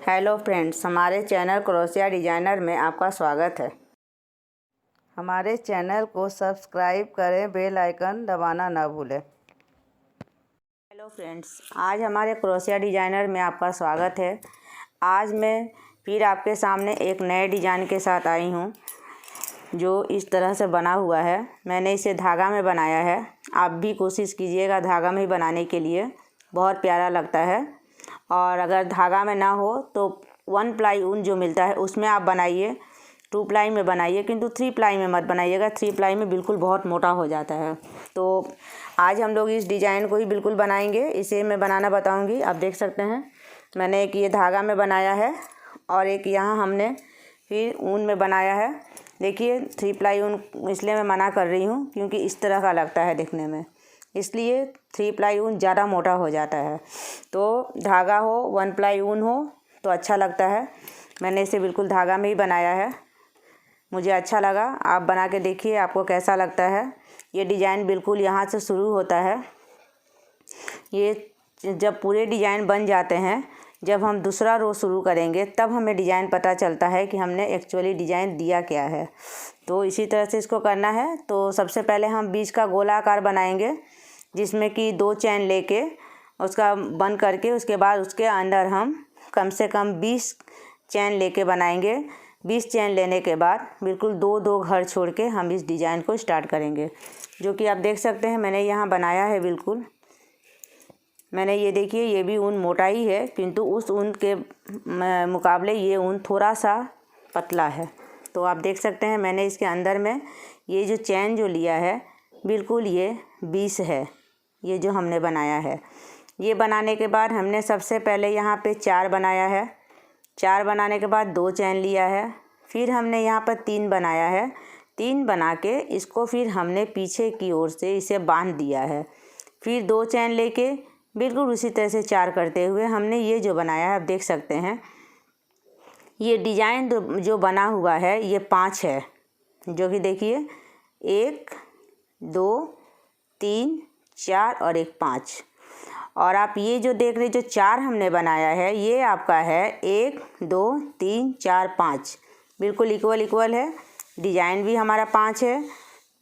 Hello friends, हमारे channel crochet designer में आपका स्वागत है। हमारे चैनल को सब्सक्राइब करें, बेल आइकन दबाना ना भूलें। हेलो फ्रेंड्स, आज हमारे क्रोशिया डिजाइनर में आपका स्वागत है। आज मैं फिर आपके सामने एक नए डिज़ाइन के साथ आई हूँ जो इस तरह से बना हुआ है। मैंने इसे धागा में बनाया है। आप भी कोशिश कीजिएगा धागा में ही बनाने के लिए, बहुत प्यारा लगता है। और अगर धागा में ना हो तो 1 प्लाई ऊन जो मिलता है उसमें आप बनाइए, 2 प्लाई में बनाइए, किंतु 3 प्लाई में मत बनाइएगा। 3 प्लाई में बिल्कुल बहुत मोटा हो जाता है। तो आज हम लोग इस डिज़ाइन को ही बिल्कुल बनाएंगे। इसे मैं बनाना बताऊंगी। आप देख सकते हैं मैंने एक ये धागा में बनाया है और एक यहाँ हमने फिर ऊन में बनाया है। देखिए 3 प्लाई ऊन इसलिए मैं मना कर रही हूँ क्योंकि इस तरह का लगता है दिखने में, इसलिए 3 प्लाई ऊन ज़्यादा मोटा हो जाता है। तो धागा हो, 1 प्लाई ऊन हो तो अच्छा लगता है। मैंने इसे बिल्कुल धागा में ही बनाया है, मुझे अच्छा लगा। आप बना के देखिए आपको कैसा लगता है। ये डिज़ाइन बिल्कुल यहाँ से शुरू होता है। ये जब पूरे डिज़ाइन बन जाते हैं, जब हम दूसरा रो शुरू करेंगे तब हमें डिज़ाइन पता चलता है कि हमने एक्चुअली डिज़ाइन दिया क्या है। तो इसी तरह से इसको करना है। तो सबसे पहले हम बीच का गोलाकार बनाएंगे, जिसमें कि 2 चैन लेके उसका बंद करके उसके बाद उसके अंदर हम कम से कम 20 चैन लेके बनाएंगे। 20 चैन लेने के बाद बिल्कुल 2-2 घर छोड़ के हम इस डिज़ाइन को स्टार्ट करेंगे, जो कि आप देख सकते हैं मैंने यहाँ बनाया है। बिल्कुल मैंने ये देखिए, ये भी ऊन मोटा ही है, किंतु उस ऊन के मुकाबले ये ऊन थोड़ा सा पतला है। तो आप देख सकते हैं मैंने इसके अंदर में ये जो चैन जो लिया है बिल्कुल ये 20 है, ये जो हमने बनाया है। ये बनाने के बाद हमने सबसे पहले यहाँ पे 4 बनाया है। 4 बनाने के बाद 2 चैन लिया है। फिर हमने यहाँ पर 3 बनाया है। 3 बना के इसको फिर हमने पीछे की ओर से इसे बांध दिया है। फिर 2 चैन लेके बिल्कुल उसी तरह से 4 करते हुए हमने ये जो बनाया है, आप देख सकते हैं ये डिज़ाइन जो बना हुआ है ये 5 है, जो कि देखिए 1 2 3 4 और एक 5। और आप ये जो देख रहे, जो 4 हमने बनाया है ये आपका है 1 2 3 4 5, बिल्कुल इक्वल है। डिज़ाइन भी हमारा 5 है।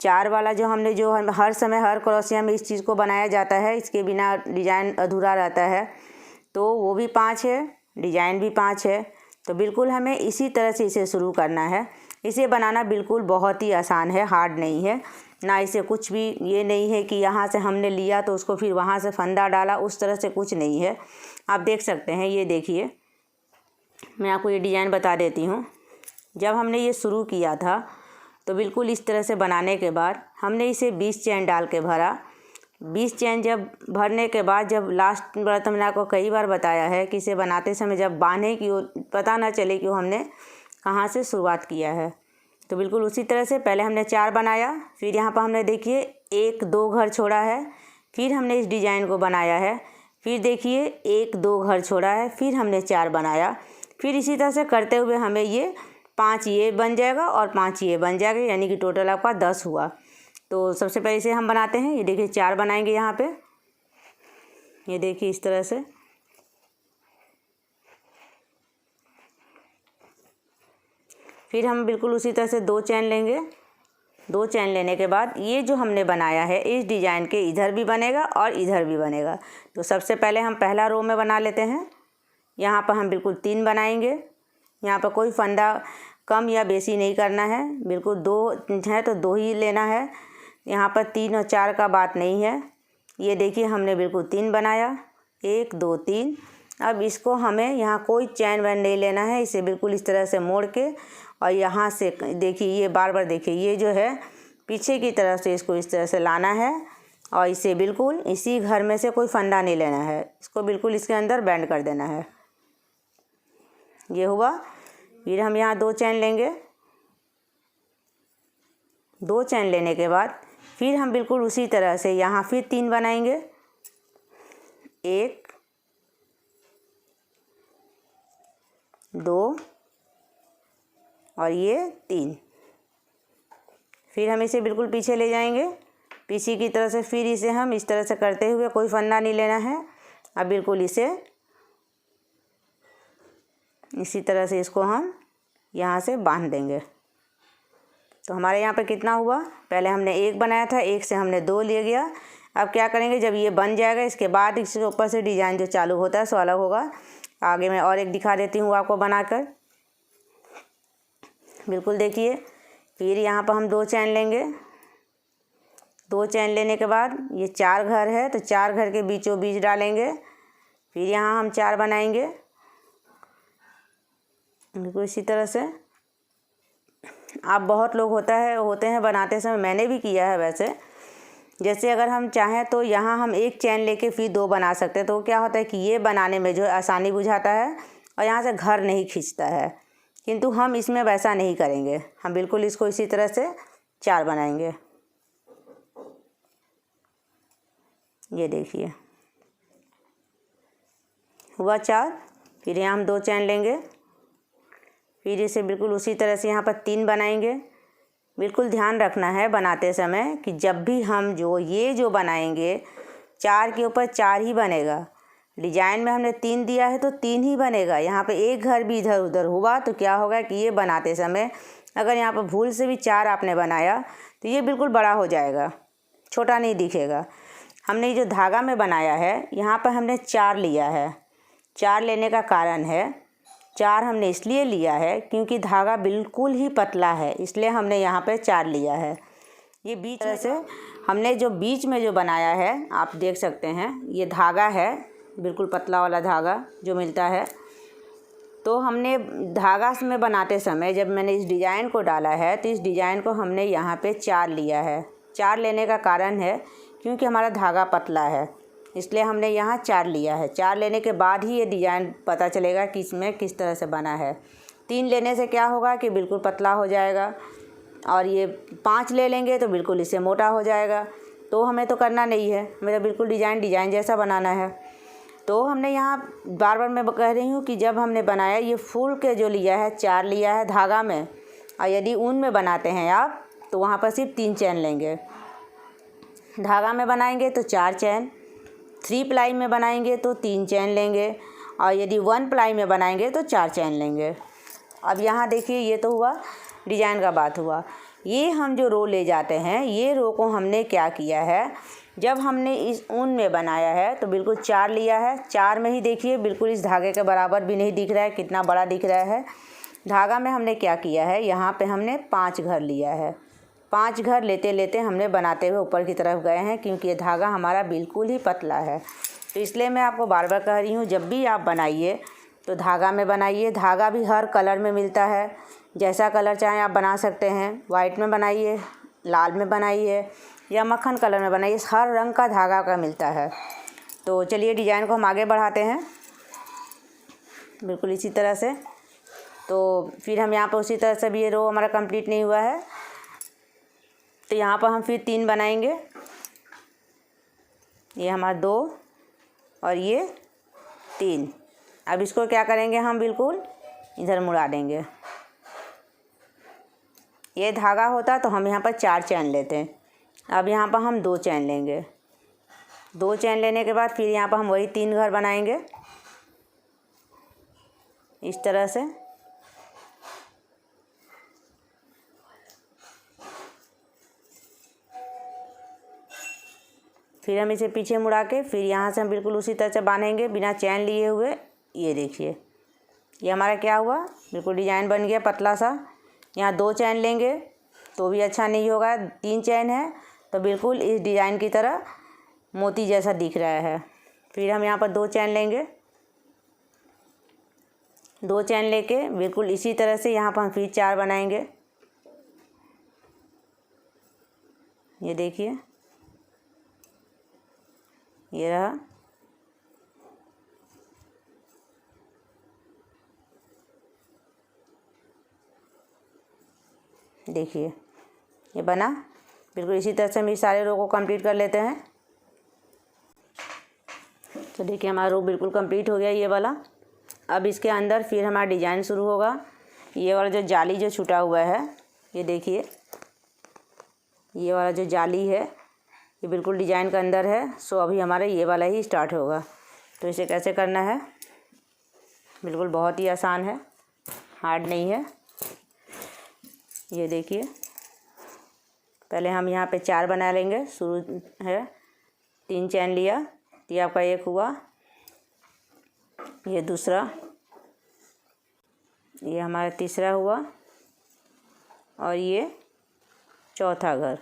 4 वाला जो हमने जो हम हर समय हर क्रोशिया में इस चीज़ को बनाया जाता है, इसके बिना डिज़ाइन अधूरा रहता है, तो वो भी 5 है, डिज़ाइन भी 5 है। तो बिल्कुल हमें इसी तरह से इसे शुरू करना है। इसे बनाना बिल्कुल बहुत ही आसान है, हार्ड नहीं है ना। इसे कुछ भी ये नहीं है कि यहाँ से हमने लिया तो उसको फिर वहाँ से फंदा डाला, उस तरह से कुछ नहीं है। आप देख सकते हैं, ये देखिए मैं आपको ये डिज़ाइन बता देती हूँ। जब हमने ये शुरू किया था तो बिल्कुल इस तरह से बनाने के बाद हमने इसे 20 चैन डाल के भरा। 20 चैन जब भरने के बाद जब लास्ट बार, तो मैंने आपको कई बार बताया है कि इसे बनाते समय जब बांधे कि वो पता ना चले कि वो हमने कहाँ से शुरुआत किया है। तो बिल्कुल उसी तरह से पहले हमने 4 बनाया, फिर यहाँ पर हमने देखिए 1-2 घर छोड़ा है, फिर हमने इस डिज़ाइन को बनाया है। फिर देखिए 1-2 घर छोड़ा है, फिर हमने 4 बनाया। फिर इसी तरह से करते हुए हमें ये 5 ये बन जाएगा और 5 ये बन जाएगा, यानी कि टोटल आपका 10 हुआ। तो सबसे पहले इसे हम बनाते हैं। ये देखिए 4 बनाएंगे यहाँ पे, ये देखिए इस तरह से। फिर हम बिल्कुल उसी तरह से 2 चैन लेंगे। 2 चैन लेने के बाद ये जो हमने बनाया है इस डिज़ाइन के इधर भी बनेगा और इधर भी बनेगा। तो सबसे पहले हम पहला रो में बना लेते हैं। यहाँ पर हम बिल्कुल 3 बनाएंगे। यहाँ पर कोई फंदा कम या बेसी नहीं करना है, बिल्कुल 2 है तो 2 ही लेना है। यहाँ पर 3 और 4 का बात नहीं है। ये देखिए हमने बिल्कुल 3 बनाया, 1 2 3। अब इसको हमें यहाँ कोई चैन वैन नहीं लेना है, इसे बिल्कुल इस तरह से मोड़ के और यहाँ से देखिए ये बार देखिए ये जो है पीछे की तरफ से इसको इस तरह से लाना है और इसे बिल्कुल इसी घर में से कोई फंदा नहीं लेना है, इसको बिल्कुल इसके अंदर बैंड कर देना है। ये हुआ। फिर हम यहाँ 2 चैन लेंगे। 2 चैन लेने के बाद फिर हम बिल्कुल उसी तरह से यहाँ फिर 3 बनाएंगे। 1 2 और ये 3। फिर हम इसे बिल्कुल पीछे ले जाएंगे, पीछे की तरह से। फिर इसे हम इस तरह से करते हुए, कोई फंदा नहीं लेना है। अब बिल्कुल इसे इसी तरह से इसको हम यहाँ से बांध देंगे। तो हमारे यहाँ पे कितना हुआ, पहले हमने एक बनाया था, एक से हमने 2 ले गया। अब क्या करेंगे, जब ये बन जाएगा इसके बाद इसके ऊपर से डिज़ाइन जो चालू होता है सो अलग होगा। आगे मैं और एक दिखा देती हूँ आपको बनाकर। बिल्कुल देखिए, फिर यहाँ पर हम 2 चैन लेंगे। 2 चैन लेने के बाद ये 4 घर है तो 4 घर के बीचों बीच डालेंगे। फिर यहाँ हम 4 बनाएंगे बिल्कुल इसी तरह से। आप बहुत लोग होते हैं बनाते समय, मैंने भी किया है वैसे। जैसे अगर हम चाहें तो यहाँ हम 1 चैन लेके फिर 2 बना सकते हैं, तो क्या होता है कि ये बनाने में जो आसानी बुझाता है और यहाँ से घर नहीं खींचता है। किंतु हम इसमें वैसा नहीं करेंगे, हम बिल्कुल इसको इसी तरह से 4 बनाएंगे। ये देखिए हुआ 4। फिर यहाँ हम 2 चैन लेंगे, फिर इसे बिल्कुल उसी तरह से यहाँ पर 3 बनाएंगे। बिल्कुल ध्यान रखना है बनाते समय कि जब भी हम ये जो बनाएंगे 4 के ऊपर 4 ही बनेगा। डिजाइन में हमने 3 दिया है तो 3 ही बनेगा। यहाँ पे एक घर भी इधर उधर हुआ तो क्या होगा कि ये बनाते समय अगर यहाँ पर भूल से भी 4 आपने बनाया तो ये बिल्कुल बड़ा हो जाएगा, छोटा नहीं दिखेगा। हमने जो धागा में बनाया है यहाँ पर हमने 4 लिया है। 4 लेने का कारण है, 4 हमने इसलिए लिया है क्योंकि धागा बिल्कुल ही पतला है, इसलिए हमने यहाँ पे 4 लिया है। ये बीच में से हमने जो बीच में जो बनाया है आप देख सकते हैं, ये धागा है बिल्कुल पतला वाला धागा जो मिलता है। तो हमने धागा में बनाते समय जब मैंने इस डिज़ाइन को डाला है तो इस डिज़ाइन को हमने यहाँ पे 4 लिया है। 4 लेने का कारण है क्योंकि हमारा धागा पतला है, इसलिए हमने यहाँ 4 लिया है। 4 लेने के बाद ही ये डिज़ाइन पता चलेगा कि इसमें किस तरह से बना है। 3 लेने से क्या होगा कि बिल्कुल पतला हो जाएगा, और ये 5 ले लेंगे तो बिल्कुल इससे मोटा हो जाएगा। तो हमें तो करना नहीं है, मेरा बिल्कुल डिज़ाइन जैसा बनाना है। तो हमने यहाँ बार बार मैं कह रही हूँ कि जब हमने बनाया ये फूल के जो लिया है 4 लिया है धागा में, और यदि ऊन में बनाते हैं आप तो वहाँ पर सिर्फ 3 चैन लेंगे। धागा में बनाएंगे तो 4 चैन, 3 प्लाई में बनाएंगे तो 3 चैन लेंगे, और यदि 1 प्लाई में बनाएंगे तो 4 चैन लेंगे। अब यहाँ देखिए ये तो हुआ डिज़ाइन का बात हुआ। ये हम जो रो ले जाते हैं, ये रो को हमने क्या किया है, जब हमने इस ऊन में बनाया है तो बिल्कुल 4 लिया है। 4 में ही देखिए बिल्कुल इस धागे के बराबर भी नहीं दिख रहा है, कितना बड़ा दिख रहा है। धागा में हमने क्या किया है, यहाँ पे हमने 5 घर लिया है। 5 घर लेते लेते हमने बनाते हुए ऊपर की तरफ गए हैं, क्योंकि ये धागा हमारा बिल्कुल ही पतला है। तो इसलिए मैं आपको बार बार कह रही हूँ, जब भी आप बनाइए तो धागा में बनाइए। धागा भी हर कलर में मिलता है, जैसा कलर चाहें आप बना सकते हैं। वाइट में बनाइए, लाल में बनाइए, या मक्खन कलर में बनाइए, हर रंग का धागा का मिलता है। तो चलिए डिज़ाइन को हम आगे बढ़ाते हैं बिल्कुल इसी तरह से। तो फिर हम यहाँ पर उसी तरह से भी ये रो हमारा कंप्लीट नहीं हुआ है, तो यहाँ पर हम फिर 3 बनाएंगे। ये हमारा 2 और ये 3। अब इसको क्या करेंगे, हम बिल्कुल इधर मुड़ा देंगे। ये धागा होता तो हम यहाँ पर 4 चैन लेते हैं, अब यहाँ पर हम 2 चैन लेंगे। 2 चैन लेने के बाद फिर यहाँ पर हम वही 3 घर बनाएंगे इस तरह से। फिर हम इसे पीछे मुड़ा के फिर यहाँ से हम बिल्कुल उसी तरह से बांधेंगे बिना चैन लिए हुए। ये देखिए ये हमारा क्या हुआ, बिल्कुल डिज़ाइन बन गया पतला सा। यहाँ 2 चैन लेंगे तो भी अच्छा नहीं होगा, 3 चैन है तो बिल्कुल इस डिज़ाइन की तरह मोती जैसा दिख रहा है। फिर हम यहाँ पर 2 चैन लेंगे, 2 चैन लेके बिल्कुल इसी तरह से यहाँ पर हम फिर 4 बनाएंगे। ये देखिए ये रहा। देखिए ये बना बिल्कुल इसी तरह से हम इस सारे रो को कंप्लीट कर लेते हैं। तो देखिए हमारा रो बिल्कुल कंप्लीट हो गया ये वाला। अब इसके अंदर फिर हमारा डिज़ाइन शुरू होगा। ये वाला जो जाली जो छूटा हुआ है, ये देखिए ये वाला जो जाली है ये बिल्कुल डिज़ाइन के अंदर है। सो अभी हमारा ये वाला ही स्टार्ट होगा। तो इसे कैसे करना है बिल्कुल बहुत ही आसान है, हार्ड नहीं है। ये देखिए, पहले हम यहाँ पे 4 बना लेंगे। शुरू है, 3 चैन लिया, ये आपका एक हुआ, ये दूसरा, ये हमारा तीसरा हुआ और ये चौथा घर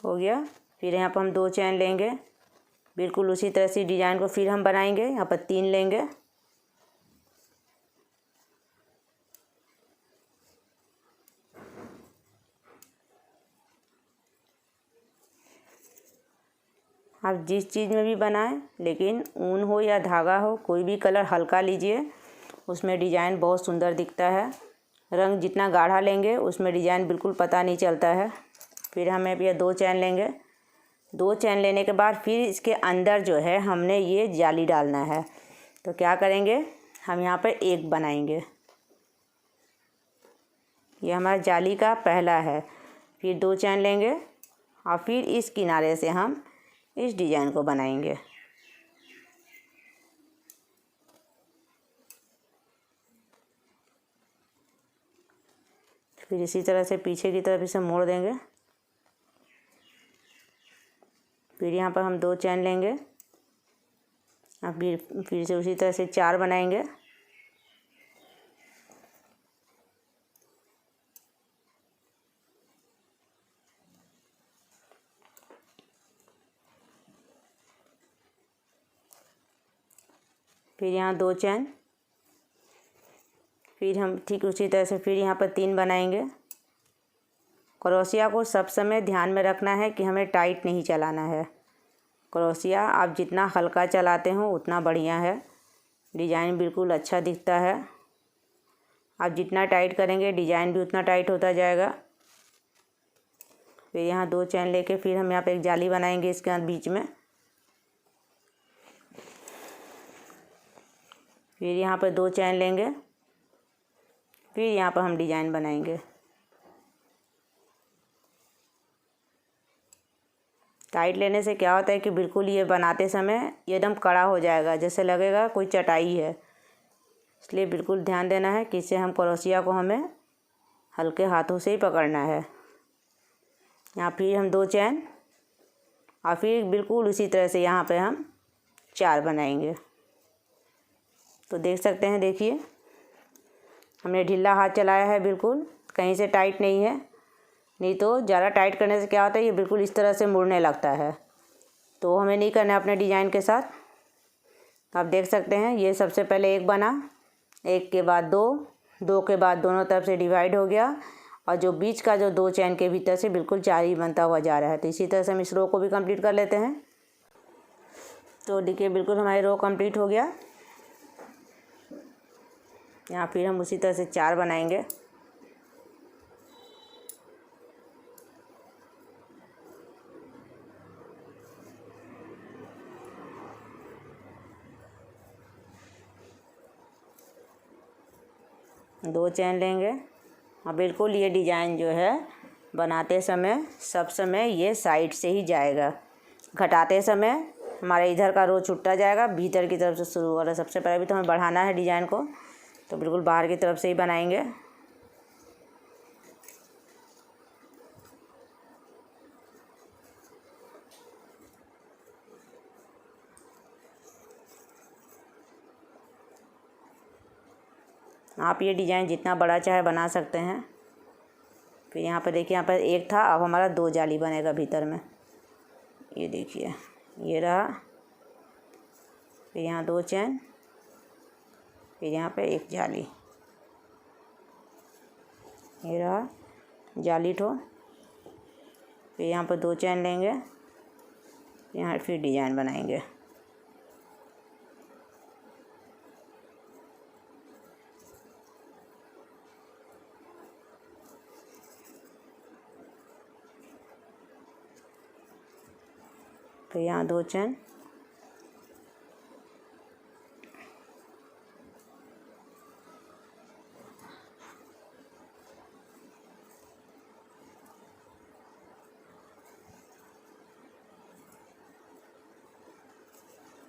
हो गया। फिर यहाँ पर हम 2 चैन लेंगे, बिल्कुल उसी तरह से डिज़ाइन को फिर हम बनाएंगे। यहाँ पर 3 लेंगे, आप जिस चीज़ में भी बनाएं, लेकिन ऊन हो या धागा हो, कोई भी कलर हल्का लीजिए, उसमें डिज़ाइन बहुत सुंदर दिखता है। रंग जितना गाढ़ा लेंगे उसमें डिज़ाइन बिल्कुल पता नहीं चलता है। फिर हमें भी 2 चैन लेंगे। 2 चैन लेने के बाद फिर इसके अंदर जो है हमने ये जाली डालना है। तो क्या करेंगे, हम यहाँ पर 1 बनाएंगे, ये हमारा जाली का पहला है। फिर 2 चैन लेंगे और फिर इस किनारे से हम इस डिज़ाइन को बनाएंगे। फिर इसी तरह से पीछे की तरफ इसे मोड़ देंगे। फिर यहाँ पर हम 2 चैन लेंगे और फिर से उसी तरह से 4 बनाएंगे। फिर यहाँ 2 चैन, फिर हम ठीक उसी तरह से फिर यहाँ पर 3 बनाएंगे। क्रोशिया को सब समय ध्यान में रखना है कि हमें टाइट नहीं चलाना है। क्रोशिया आप जितना हल्का चलाते हो उतना बढ़िया है, डिज़ाइन बिल्कुल अच्छा दिखता है। आप जितना टाइट करेंगे डिज़ाइन भी उतना टाइट होता जाएगा। फिर यहाँ 2 चैन लेके फिर हम यहाँ पे एक जाली बनाएंगे इसके बीच में। फिर यहाँ पर 2 चैन लेंगे, फिर यहाँ पर हम डिज़ाइन बनाएंगे। टाइट लेने से क्या होता है कि बिल्कुल ये बनाते समय ये एकदम कड़ा हो जाएगा, जैसे लगेगा कोई चटाई है। इसलिए बिल्कुल ध्यान देना है कि इससे हम क्रोशिया को हमें हल्के हाथों से ही पकड़ना है। यहाँ फिर हम 2 चैन और फिर बिल्कुल उसी तरह से यहाँ पे हम 4 बनाएंगे। तो देख सकते हैं, देखिए हमने ढीला हाथ चलाया है, बिल्कुल कहीं से टाइट नहीं है। नहीं तो ज़्यादा टाइट करने से क्या होता है, ये बिल्कुल इस तरह से मुड़ने लगता है, तो हमें नहीं करना है अपने डिज़ाइन के साथ। आप देख सकते हैं ये सबसे पहले 1 बना, 1 के बाद 2, 2 के बाद दोनों तरफ से डिवाइड हो गया और जो बीच का जो 2 चैन के भीतर से बिल्कुल 4 ही बनता हुआ जा रहा है। तो इसी तरह से हम इस रो को भी कंप्लीट कर लेते हैं। तो देखिए बिल्कुल हमारी रो कंप्लीट हो गया। यहाँ फिर हम उसी तरह से 4 बनाएंगे। दो चैन लेंगे और बिल्कुल ये डिज़ाइन जो है बनाते समय सब समय ये साइड से ही जाएगा। घटाते समय हमारे इधर का रो छुट्टा जाएगा, भीतर की तरफ से शुरू होगा। सबसे पहले भी तो हमें बढ़ाना है डिज़ाइन को, तो बिल्कुल बाहर की तरफ से ही बनाएंगे। आप ये डिज़ाइन जितना बड़ा चाहे बना सकते हैं। फिर यहाँ पर देखिए, यहाँ पर 1 था, अब हमारा 2 जाली बनेगा भीतर में। ये देखिए ये रहा, फिर यहाँ 2 चैन, फिर यहाँ पे 1 जाली, ये रहा जाली ठो। फिर यहाँ पर 2 चैन लेंगे, यहाँ फिर डिज़ाइन बनाएंगे। फिर यहाँ 2 चैन,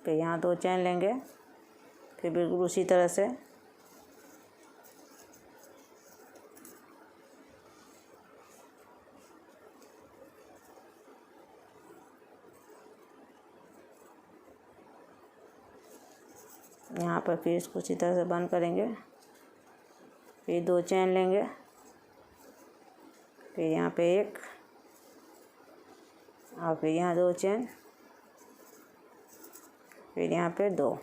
फिर यहाँ 2 चैन लेंगे, फिर बिल्कुल उसी तरह से यहाँ पर फिर इसको उसी तरह से बंद करेंगे। फिर 2 चेन लेंगे, फिर यहाँ पे 1 और फिर यहाँ 2 चेन, फिर यहाँ पे 2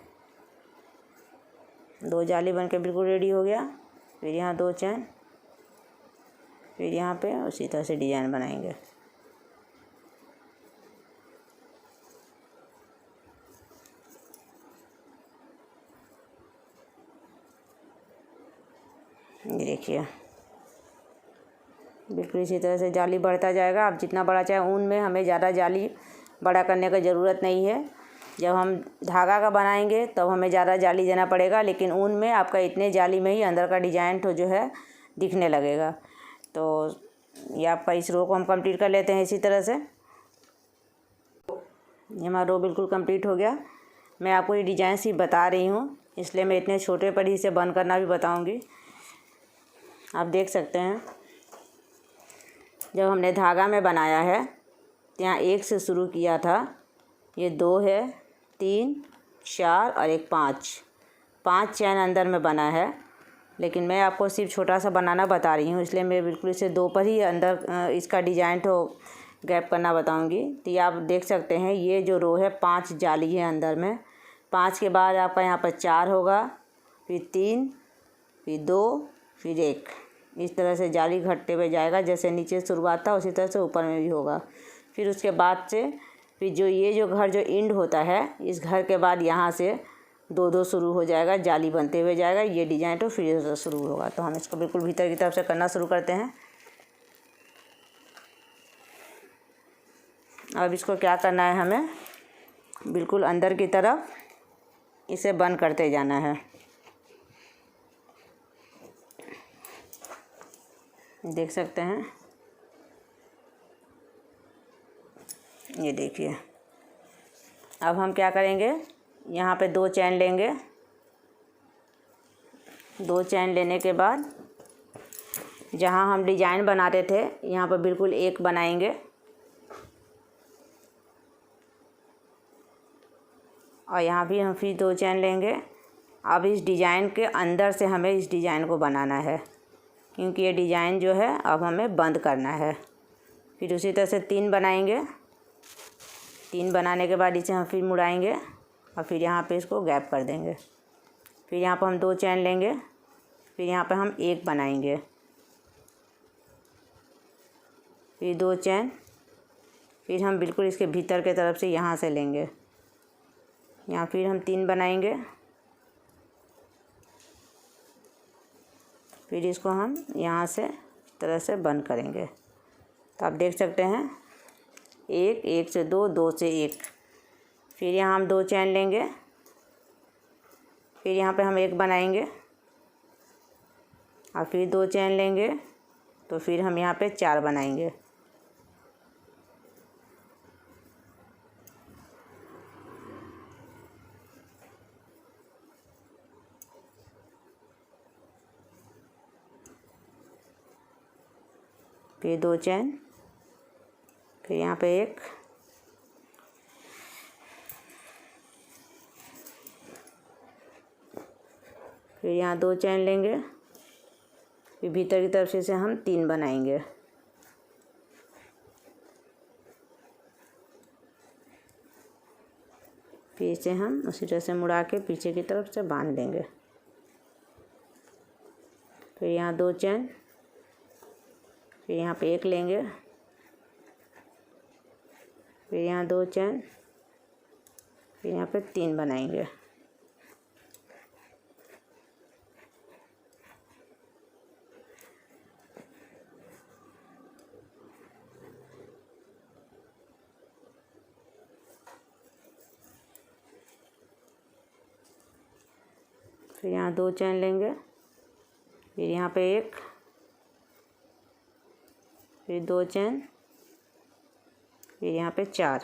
जाली बन के बिल्कुल रेडी हो गया। फिर यहाँ 2 चेन, फिर यहाँ पे उसी तरह से डिज़ाइन बनाएंगे। ये देखिए बिल्कुल इसी तरह से जाली बढ़ता जाएगा। आप जितना बड़ा चाहे, ऊन में हमें ज़्यादा जाली बड़ा करने का ज़रूरत नहीं है। जब हम धागा का बनाएंगे तब हमें ज़्यादा जाली देना पड़ेगा, लेकिन ऊन में आपका इतने जाली में ही अंदर का डिजाइन तो जो है दिखने लगेगा। तो ये आपका इस रो को हम कंप्लीट कर लेते हैं इसी तरह से। ये हमारा रो बिल्कुल कंप्लीट हो गया। मैं आपको ये डिज़ाइन सिर्फ बता रही हूँ, इसलिए मैं इतने छोटे पर ही इसे बंद करना भी बताऊँगी। आप देख सकते हैं जब हमने धागा में बनाया है तो यहाँ 1 से शुरू किया था, ये 2 है, 3, 4 और एक 5 चैन अंदर में बना है। लेकिन मैं आपको सिर्फ छोटा सा बनाना बता रही हूँ, इसलिए मैं बिल्कुल इसे 2 पर ही अंदर इसका डिजाइन तो गैप करना बताऊँगी। तो ये आप देख सकते हैं ये जो रो है 5 जाली है अंदर में। 5 के बाद आपका यहाँ पर 4 होगा, फिर 3, फिर 2, फिर 1। इस तरह से जाली घटते हुए जाएगा। जैसे नीचे शुरुआत था उसी तरह से ऊपर में भी होगा। फिर उसके बाद से फिर ये जो घर जो एंड होता है, इस घर के बाद यहाँ से 2 शुरू हो जाएगा, जाली बनते हुए जाएगा। ये डिजाइन तो फिर शुरू होगा। तो हम इसको बिल्कुल भीतर की तरफ से करना शुरू करते हैं। अब इसको क्या करना है, हमें बिल्कुल अंदर की तरफ इसे बंद करते जाना है। देख सकते हैं, ये देखिए। अब हम क्या करेंगे, यहाँ पे 2 चैन लेंगे। 2 चैन लेने के बाद जहाँ हम डिजाइन बनाते थे यहाँ पर बिल्कुल 1 बनाएंगे और यहाँ भी हम फिर 2 चैन लेंगे। अब इस डिज़ाइन के अंदर से हमें इस डिज़ाइन को बनाना है, क्योंकि ये डिज़ाइन जो है अब हमें बंद करना है। फिर उसी तरह से 3 बनाएंगे। 3 बनाने के बाद इसे हम फिर मुड़ाएंगे और फिर यहाँ पे इसको गैप कर देंगे। फिर यहाँ पर हम 2 चैन लेंगे, फिर यहाँ पे हम 1 बनाएंगे, फिर 2 चैन, फिर हम बिल्कुल इसके भीतर के तरफ से यहाँ से लेंगे। यहाँ फिर हम 3 बनाएंगे, फिर इसको हम यहाँ से इस तरह से बंद करेंगे। तो आप देख सकते हैं 1, 1 से 2, 2 से 1। फिर यहाँ हम 2 चैन लेंगे, फिर यहाँ पे हम 1 बनाएंगे और फिर 2 चैन लेंगे, तो फिर हम यहाँ पे 4 बनाएंगे। फिर 2 चैन, फिर यहाँ पे 1, फिर यहाँ 2 चैन लेंगे, फिर भीतर की तरफ से इसे हम 3 बनाएंगे। फिर इसे हम उसी तरह से मुड़ा के पीछे की तरफ से बांध देंगे। फिर यहाँ 2 चैन, फिर यहाँ पे 1 लेंगे, फिर यहाँ 2 चैन, फिर यहाँ पे 3 बनाएंगे। फिर यहाँ 2 चैन लेंगे, फिर यहाँ पे 1, फिर 2 चैन, फिर यहाँ पे 4,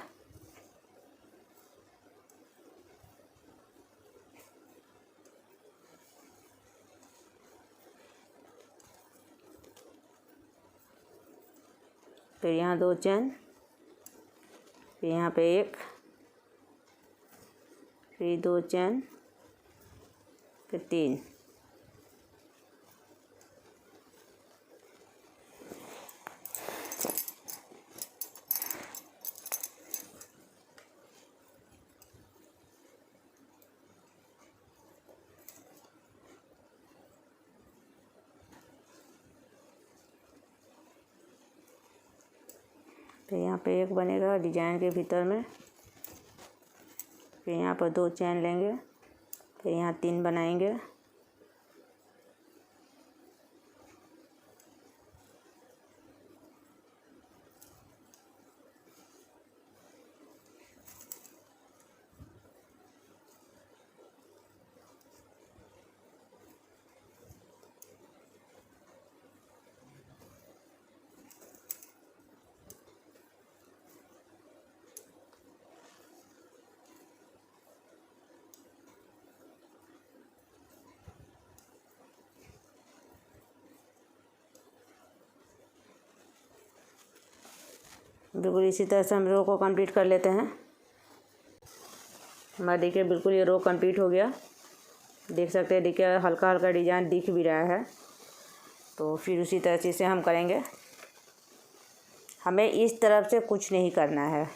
फिर यहाँ 2 चैन, फिर यहाँ पे 1, फिर 2 चैन, फिर 3, फिर यहाँ पे 1 बनेगा डिजाइन के भीतर में, फिर यहाँ पर 2 चैन लेंगे, फिर यहाँ 3 बनाएंगे, बिल्कुल इसी तरह से हम रो को कंप्लीट कर लेते हैं। हमारा देखिए बिल्कुल ये रो कंप्लीट हो गया, देख सकते हैं, देखिए हल्का हल्का डिजाइन दिख भी रहा है। तो फिर उसी तरह से इसे हम करेंगे। हमें इस तरफ से कुछ नहीं करना है।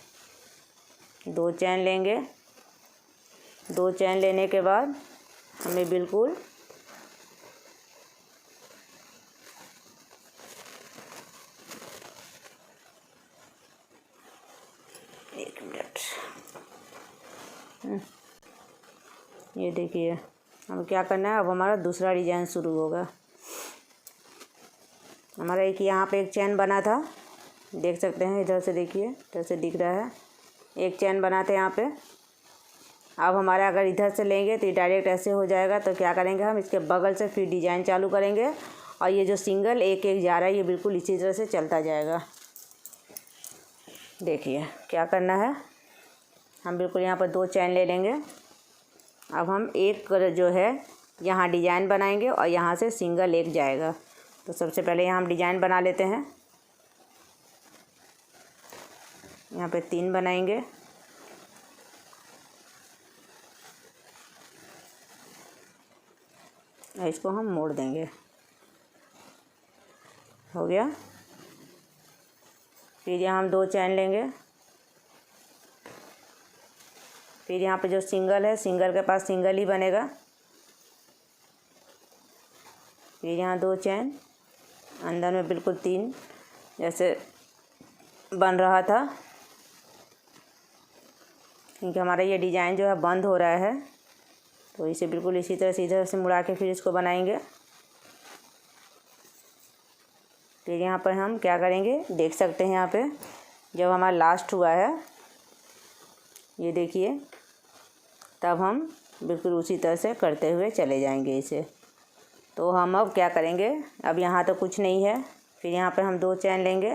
2 चैन लेंगे, 2 चैन लेने के बाद हमें बिल्कुल ये देखिए अब क्या करना है। अब हमारा दूसरा डिजाइन शुरू होगा। हमारा एक यहाँ पे एक चैन बना था, देख सकते हैं, इधर से देखिए, इधर से दिख रहा है, एक चैन बना था यहाँ पे। अब हमारा अगर इधर से लेंगे तो ये डायरेक्ट ऐसे हो जाएगा। तो क्या करेंगे, हम इसके बगल से फिर डिजाइन चालू करेंगे और ये जो सिंगल एक एक जा रहा है ये बिल्कुल इसी तरह से चलता जाएगा। देखिए क्या करना है, हम बिल्कुल यहाँ पर 2 चैन ले लेंगे। अब हम एक जो है यहाँ डिजाइन बनाएंगे और यहाँ से सिंगल एक जाएगा। तो सबसे पहले यहाँ हम डिजाइन बना लेते हैं। यहाँ पे 3 बनाएंगे, और इसको हम मोड़ देंगे। हो गया। फिर यहाँ हम 2 चैन लेंगे, फिर यहाँ पे जो सिंगल है, सिंगल के पास सिंगल ही बनेगा। फिर यहाँ 2 चैन, अंदर में बिल्कुल 3 जैसे बन रहा था, क्योंकि हमारा ये डिज़ाइन जो है बंद हो रहा है। तो इसे बिल्कुल इसी तरह से इधर से मुड़ा के फिर इसको बनाएंगे। फिर यहाँ पर हम क्या करेंगे, देख सकते हैं यहाँ पे जब हमारा लास्ट हुआ है, ये देखिए, तब हम बिल्कुल उसी तरह से करते हुए चले जाएंगे इसे। तो हम अब क्या करेंगे, अब यहाँ तो कुछ नहीं है। फिर यहाँ पर हम 2 चैन लेंगे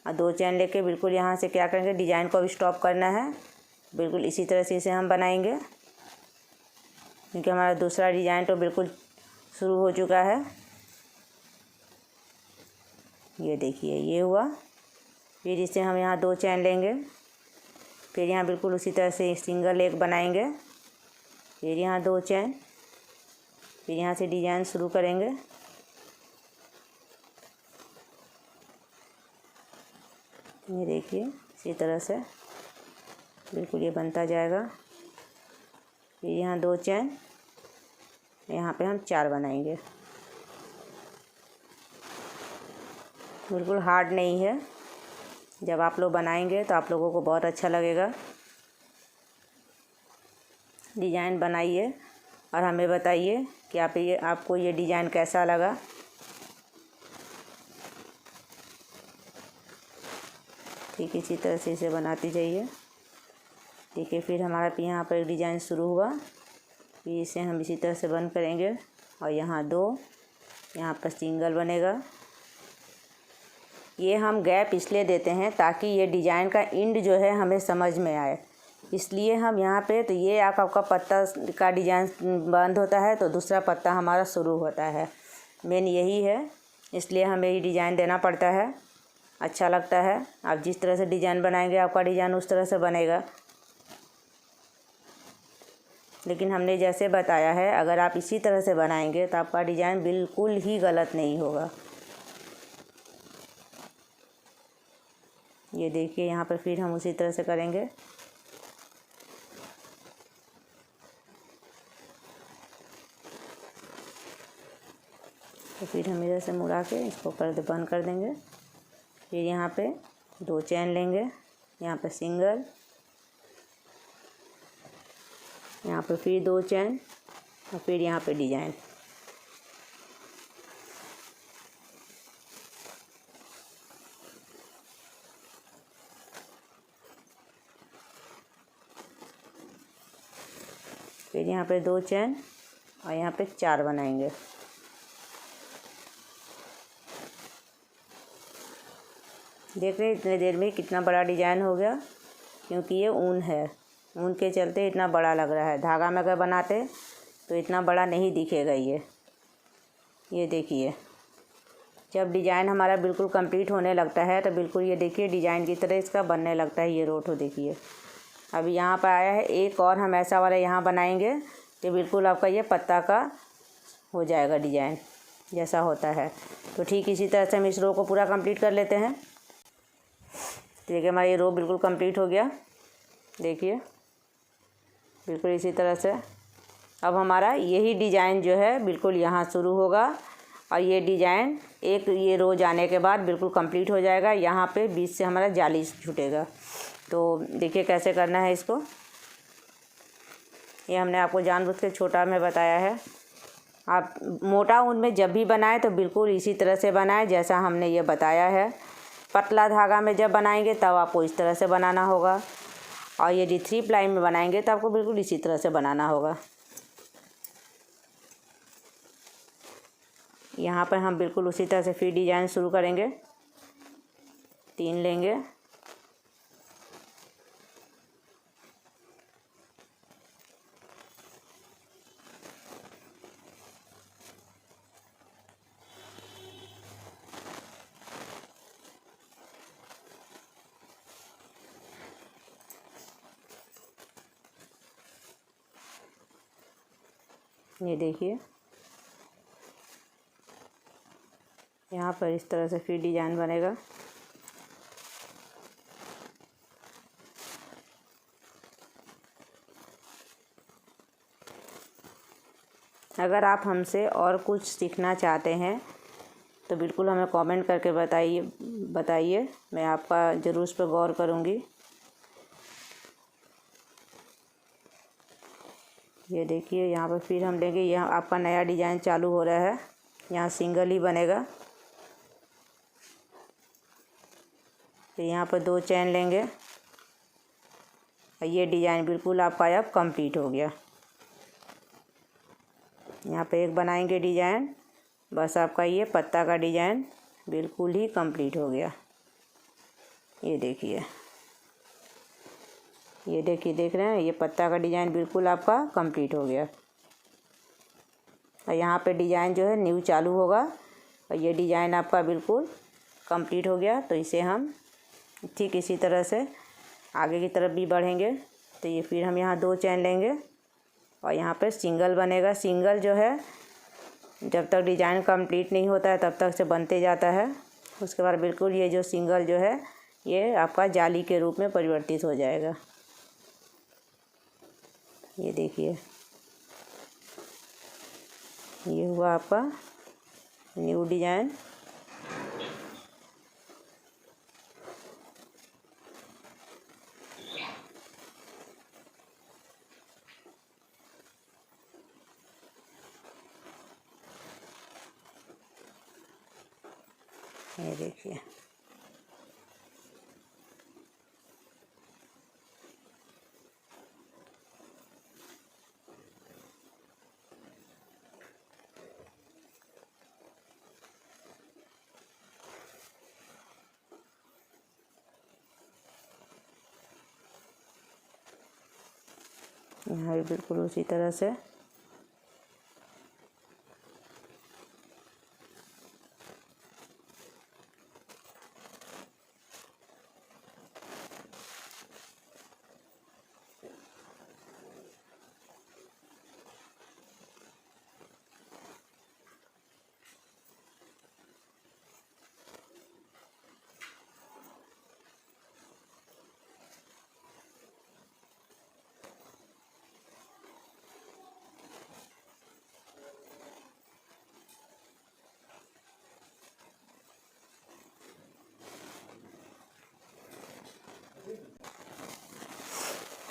और 2 चैन लेके बिल्कुल यहाँ से क्या करेंगे, डिज़ाइन को अब स्टॉप करना है। बिल्कुल इसी तरह से इसे हम बनाएंगे, क्योंकि हमारा दूसरा डिज़ाइन तो बिल्कुल शुरू हो चुका है। ये देखिए ये हुआ। फिर इसे हम यहाँ 2 चैन लेंगे, फिर यहाँ बिल्कुल उसी तरह से सिंगल एक बनाएंगे, फिर यहाँ 2 चैन, फिर यहाँ से डिज़ाइन शुरू करेंगे। ये देखिए इसी तरह से बिल्कुल ये बनता जाएगा। फिर यहाँ 2 चैन, यहाँ पे हम 4 बनाएंगे। बिल्कुल हार्ड नहीं है, जब आप लोग बनाएंगे तो आप लोगों को बहुत अच्छा लगेगा। डिज़ाइन बनाइए और हमें बताइए कि आपको ये डिज़ाइन कैसा लगा। ठीक इसी तरह से इसे बनाती जाइए। देखिए फिर हमारा यहाँ पर एक डिज़ाइन शुरू हुआ, फिर इसे हम इसी तरह से बंद करेंगे और यहाँ 2, यहाँ पर सिंगल बनेगा। ये हम गैप इसलिए देते हैं ताकि ये डिज़ाइन का एंड जो है हमें समझ में आए, इसलिए हम यहाँ पे, तो ये आपका पत्ता का डिज़ाइन बंद होता है तो दूसरा पत्ता हमारा शुरू होता है। मेन यही है, इसलिए हमें ये डिज़ाइन देना पड़ता है। अच्छा लगता है। आप जिस तरह से डिज़ाइन बनाएंगे आपका डिज़ाइन उस तरह से बनेगा। लेकिन हमने जैसे बताया है, अगर आप इसी तरह से बनाएंगे तो आपका डिज़ाइन बिल्कुल ही गलत नहीं होगा। ये देखिए, यहाँ पर फिर हम उसी तरह से करेंगे। तो फिर हम इधर से मुड़ा के इसको बंद कर देंगे। फिर यहाँ पे 2 चेन लेंगे, यहाँ पे सिंगल, यहाँ पे फिर 2 चेन और फिर यहाँ पे डिजाइन। फिर यहाँ पे 2 चेन और यहाँ पे 4 बनाएंगे। देख रहे हैं इतने देर में कितना बड़ा डिजाइन हो गया, क्योंकि ये ऊन है। ऊन के चलते इतना बड़ा लग रहा है। धागा में अगर बनाते तो इतना बड़ा नहीं दिखेगा ये देखिए, जब डिज़ाइन हमारा बिल्कुल कंप्लीट होने लगता है तो बिल्कुल ये देखिए डिज़ाइन की तरह इसका बनने लगता है। ये रोटो देखिए, अभी यहाँ पर आया है। एक और हम ऐसा वाला यहाँ बनाएंगे तो बिल्कुल आपका ये पत्ता का हो जाएगा डिज़ाइन जैसा होता है। तो ठीक इसी तरह से हम इस रो को पूरा कंप्लीट कर लेते हैं। देखिए हमारा ये रो बिल्कुल कंप्लीट हो गया। देखिए बिल्कुल इसी तरह से अब हमारा यही डिज़ाइन जो है बिल्कुल यहाँ शुरू होगा और ये डिज़ाइन एक ये रो जाने के बाद बिल्कुल कंप्लीट हो जाएगा। यहाँ पे बीच से हमारा जाली छूटेगा। तो देखिए कैसे करना है इसको। ये हमने आपको जानबूझ के छोटा में बताया है। आप मोटा ऊन में जब भी बनाएं तो बिल्कुल इसी तरह से बनाएं जैसा हमने ये बताया है। पतला धागा में जब बनाएंगे तब आपको इस तरह से बनाना होगा, और यदि 3 प्लाई में बनाएंगे तो आपको बिल्कुल इसी तरह से बनाना होगा। यहाँ पर हम बिल्कुल उसी तरह से फिर डिज़ाइन शुरू करेंगे। 3 लेंगे, ये देखिए यहाँ पर इस तरह से फिर डिज़ाइन बनेगा। अगर आप हमसे और कुछ सीखना चाहते हैं तो बिल्कुल हमें कमेंट करके बताइए, मैं आपका ज़रूर उस पर गौर करूँगी। ये देखिए यहाँ पर फिर हम लेंगे, यहाँ आपका नया डिज़ाइन चालू हो रहा है। यहाँ सिंगल ही बनेगा। तो यहाँ पर 2 चेन लेंगे और ये डिज़ाइन बिल्कुल आपका अब कंप्लीट हो गया। यहाँ पे एक बनाएंगे डिज़ाइन, बस आपका ये पत्ता का डिज़ाइन बिल्कुल ही कंप्लीट हो गया। ये देखिए, देख रहे हैं ये पत्ता का डिज़ाइन बिल्कुल आपका कंप्लीट हो गया। और यहाँ पे डिज़ाइन जो है न्यू चालू होगा और ये डिज़ाइन आपका बिल्कुल कंप्लीट हो गया। तो इसे हम ठीक इसी तरह से आगे की तरफ भी बढ़ेंगे। तो ये फिर हम यहाँ 2 चेन लेंगे और यहाँ पे सिंगल बनेगा। सिंगल जो है जब तक डिज़ाइन कंप्लीट नहीं होता है तब तक से बनते जाता है। उसके बाद बिल्कुल ये जो सिंगल जो है ये आपका जाली के रूप में परिवर्तित हो जाएगा। ये देखिए ये हुआ आपका न्यू डिज़ाइन। ये देखिए यहाँ भी बिल्कुल उसी तरह से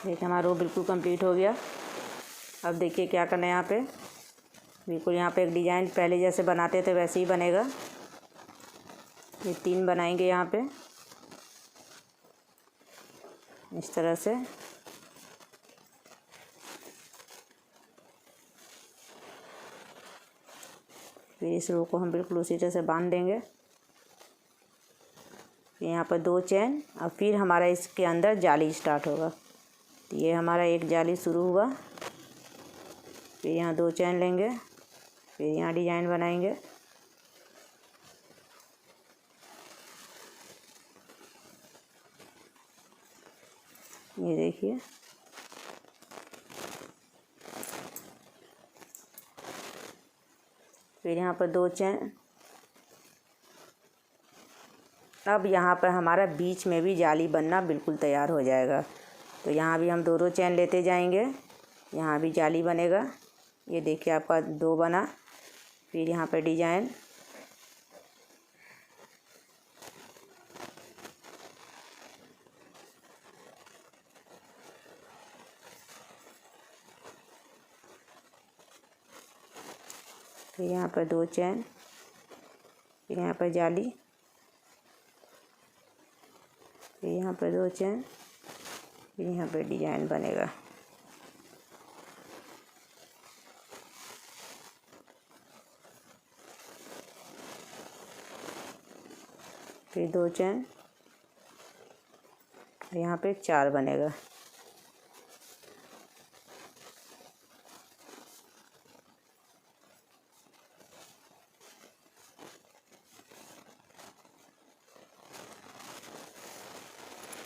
देखिए हमारा रो बिल्कुल कंप्लीट हो गया। अब देखिए क्या करना है, यहाँ पे बिल्कुल यहाँ पे एक डिज़ाइन पहले जैसे बनाते थे वैसे ही बनेगा। ये 3 बनाएंगे यहाँ पे इस तरह से। फिर इस रो को हम बिल्कुल उसी तरह से बांध देंगे। फिर यहाँ पर 2 चेन और फिर हमारा इसके अंदर जाली स्टार्ट होगा। तो ये हमारा एक जाली शुरू हुआ। फिर यहाँ 2 चेन लेंगे, फिर यहाँ डिज़ाइन बनाएंगे। ये देखिए फिर यहाँ पर 2 चेन। अब यहाँ पर हमारा बीच में भी जाली बनना बिल्कुल तैयार हो जाएगा। तो यहाँ भी हम 2 चेन लेते जाएंगे, यहाँ भी जाली बनेगा। ये देखिए आपका 2 बना। फिर यहाँ पर डिज़ाइन, फिर यहाँ पर 2 चेन, फिर यहाँ पर जाली, फिर यहाँ पर 2 चेन, फिर यहाँ पर डिज़ाइन बनेगा। फिर 2 चेन, यहाँ पे 4 बनेगा।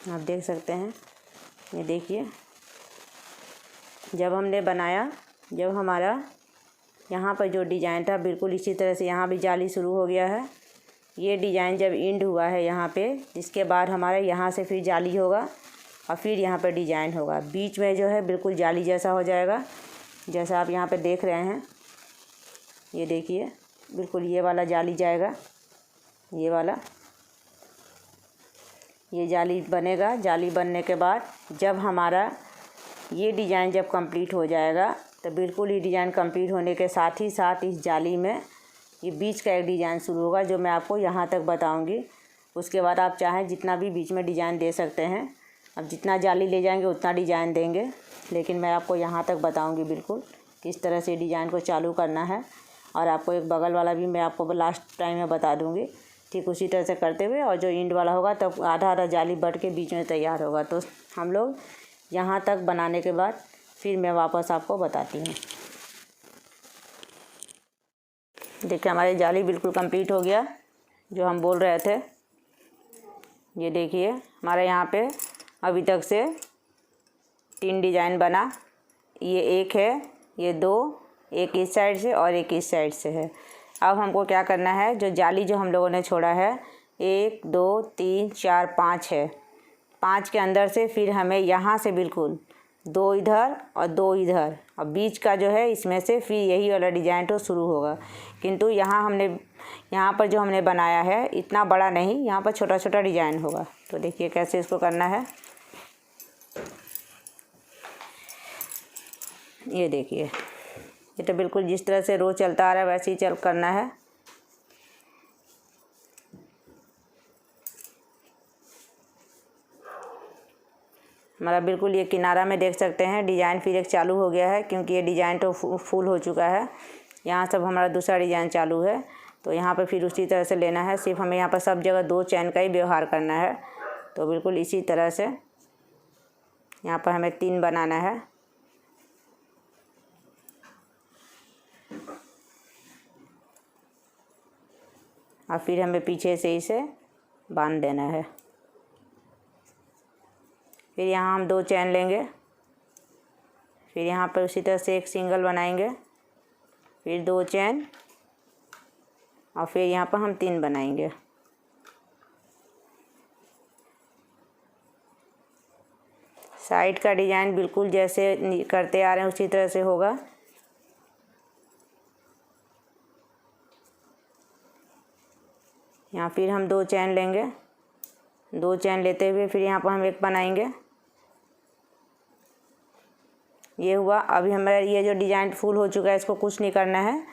आप देख सकते हैं, ये देखिए जब हमने बनाया, जब हमारा यहाँ पर जो डिज़ाइन था बिल्कुल इसी तरह से यहाँ भी जाली शुरू हो गया है। ये डिज़ाइन जब एंड हुआ है यहाँ पे, जिसके बाद हमारे यहाँ से फिर जाली होगा और फिर यहाँ पर डिज़ाइन होगा। बीच में जो है बिल्कुल जाली जैसा हो जाएगा, जैसा आप यहाँ पे देख रहे हैं। ये देखिए बिल्कुल ये वाला जाली जाएगा, ये वाला, ये जाली बनेगा। जाली बनने के बाद जब हमारा ये डिज़ाइन जब कंप्लीट हो जाएगा तो बिल्कुल ये डिज़ाइन कंप्लीट होने के साथ ही साथ इस जाली में ये बीच का एक डिज़ाइन शुरू होगा, जो मैं आपको यहाँ तक बताऊँगी। उसके बाद आप चाहें जितना भी बीच में डिज़ाइन दे सकते हैं। अब जितना जाली ले जाएंगे उतना डिज़ाइन देंगे, लेकिन मैं आपको यहाँ तक बताऊँगी बिल्कुल किस तरह से डिज़ाइन को चालू करना है। और आपको एक बगल वाला भी मैं आपको लास्ट टाइम में बता दूँगी, ठीक उसी तरह से करते हुए। और जो एंड वाला होगा तब आधा आधा जाली बढ़ के बीच में तैयार होगा। तो हम लोग यहाँ तक बनाने के बाद फिर मैं वापस आपको बताती हूँ। देखिए हमारी जाली बिल्कुल कंप्लीट हो गया, जो हम बोल रहे थे। ये देखिए हमारे यहाँ पे अभी तक से 3 डिज़ाइन बना। ये एक है, ये 2, एक इस साइड से और एक इस साइड से है। अब हमको क्या करना है, जो जाली जो हम लोगों ने छोड़ा है 1 2 3 4 5 है, 5 के अंदर से फिर हमें यहाँ से बिल्कुल 2 इधर और 2 इधर, और बीच का जो है इसमें से फिर यही वाला डिज़ाइन तो शुरू होगा। किंतु यहाँ पर जो हमने बनाया है इतना बड़ा नहीं, यहाँ पर छोटा छोटा डिज़ाइन होगा। तो देखिए कैसे इसको करना है। ये देखिए, ये तो बिल्कुल जिस तरह से रो चलता आ रहा है वैसे ही करना है। हमारा बिल्कुल ये किनारा में देख सकते हैं डिज़ाइन फिर एक चालू हो गया है, क्योंकि ये डिज़ाइन तो फुल हो चुका है। यहाँ सब हमारा दूसरा डिज़ाइन चालू है। तो यहाँ पर फिर उसी तरह से लेना है, सिर्फ हमें यहाँ पर सब जगह 2 चैन का ही व्यवहार करना है। तो बिल्कुल इसी तरह से यहाँ पर हमें 3 बनाना है। और फिर हमें पीछे से इसे बांध देना है। फिर यहाँ हम 2 चैन लेंगे, फिर यहाँ पर उसी तरह से एक सिंगल बनाएंगे, फिर 2 चैन और फिर यहाँ पर हम 3 बनाएंगे। साइड का डिज़ाइन बिल्कुल जैसे करते आ रहे हैं उसी तरह से होगा। यहाँ फिर हम 2 चैन लेंगे, 2 चैन लेते हुए फिर यहाँ पर हम एक बनाएंगे, ये हुआ। अभी हमारा ये जो डिज़ाइन फुल हो चुका है, इसको कुछ नहीं करना है।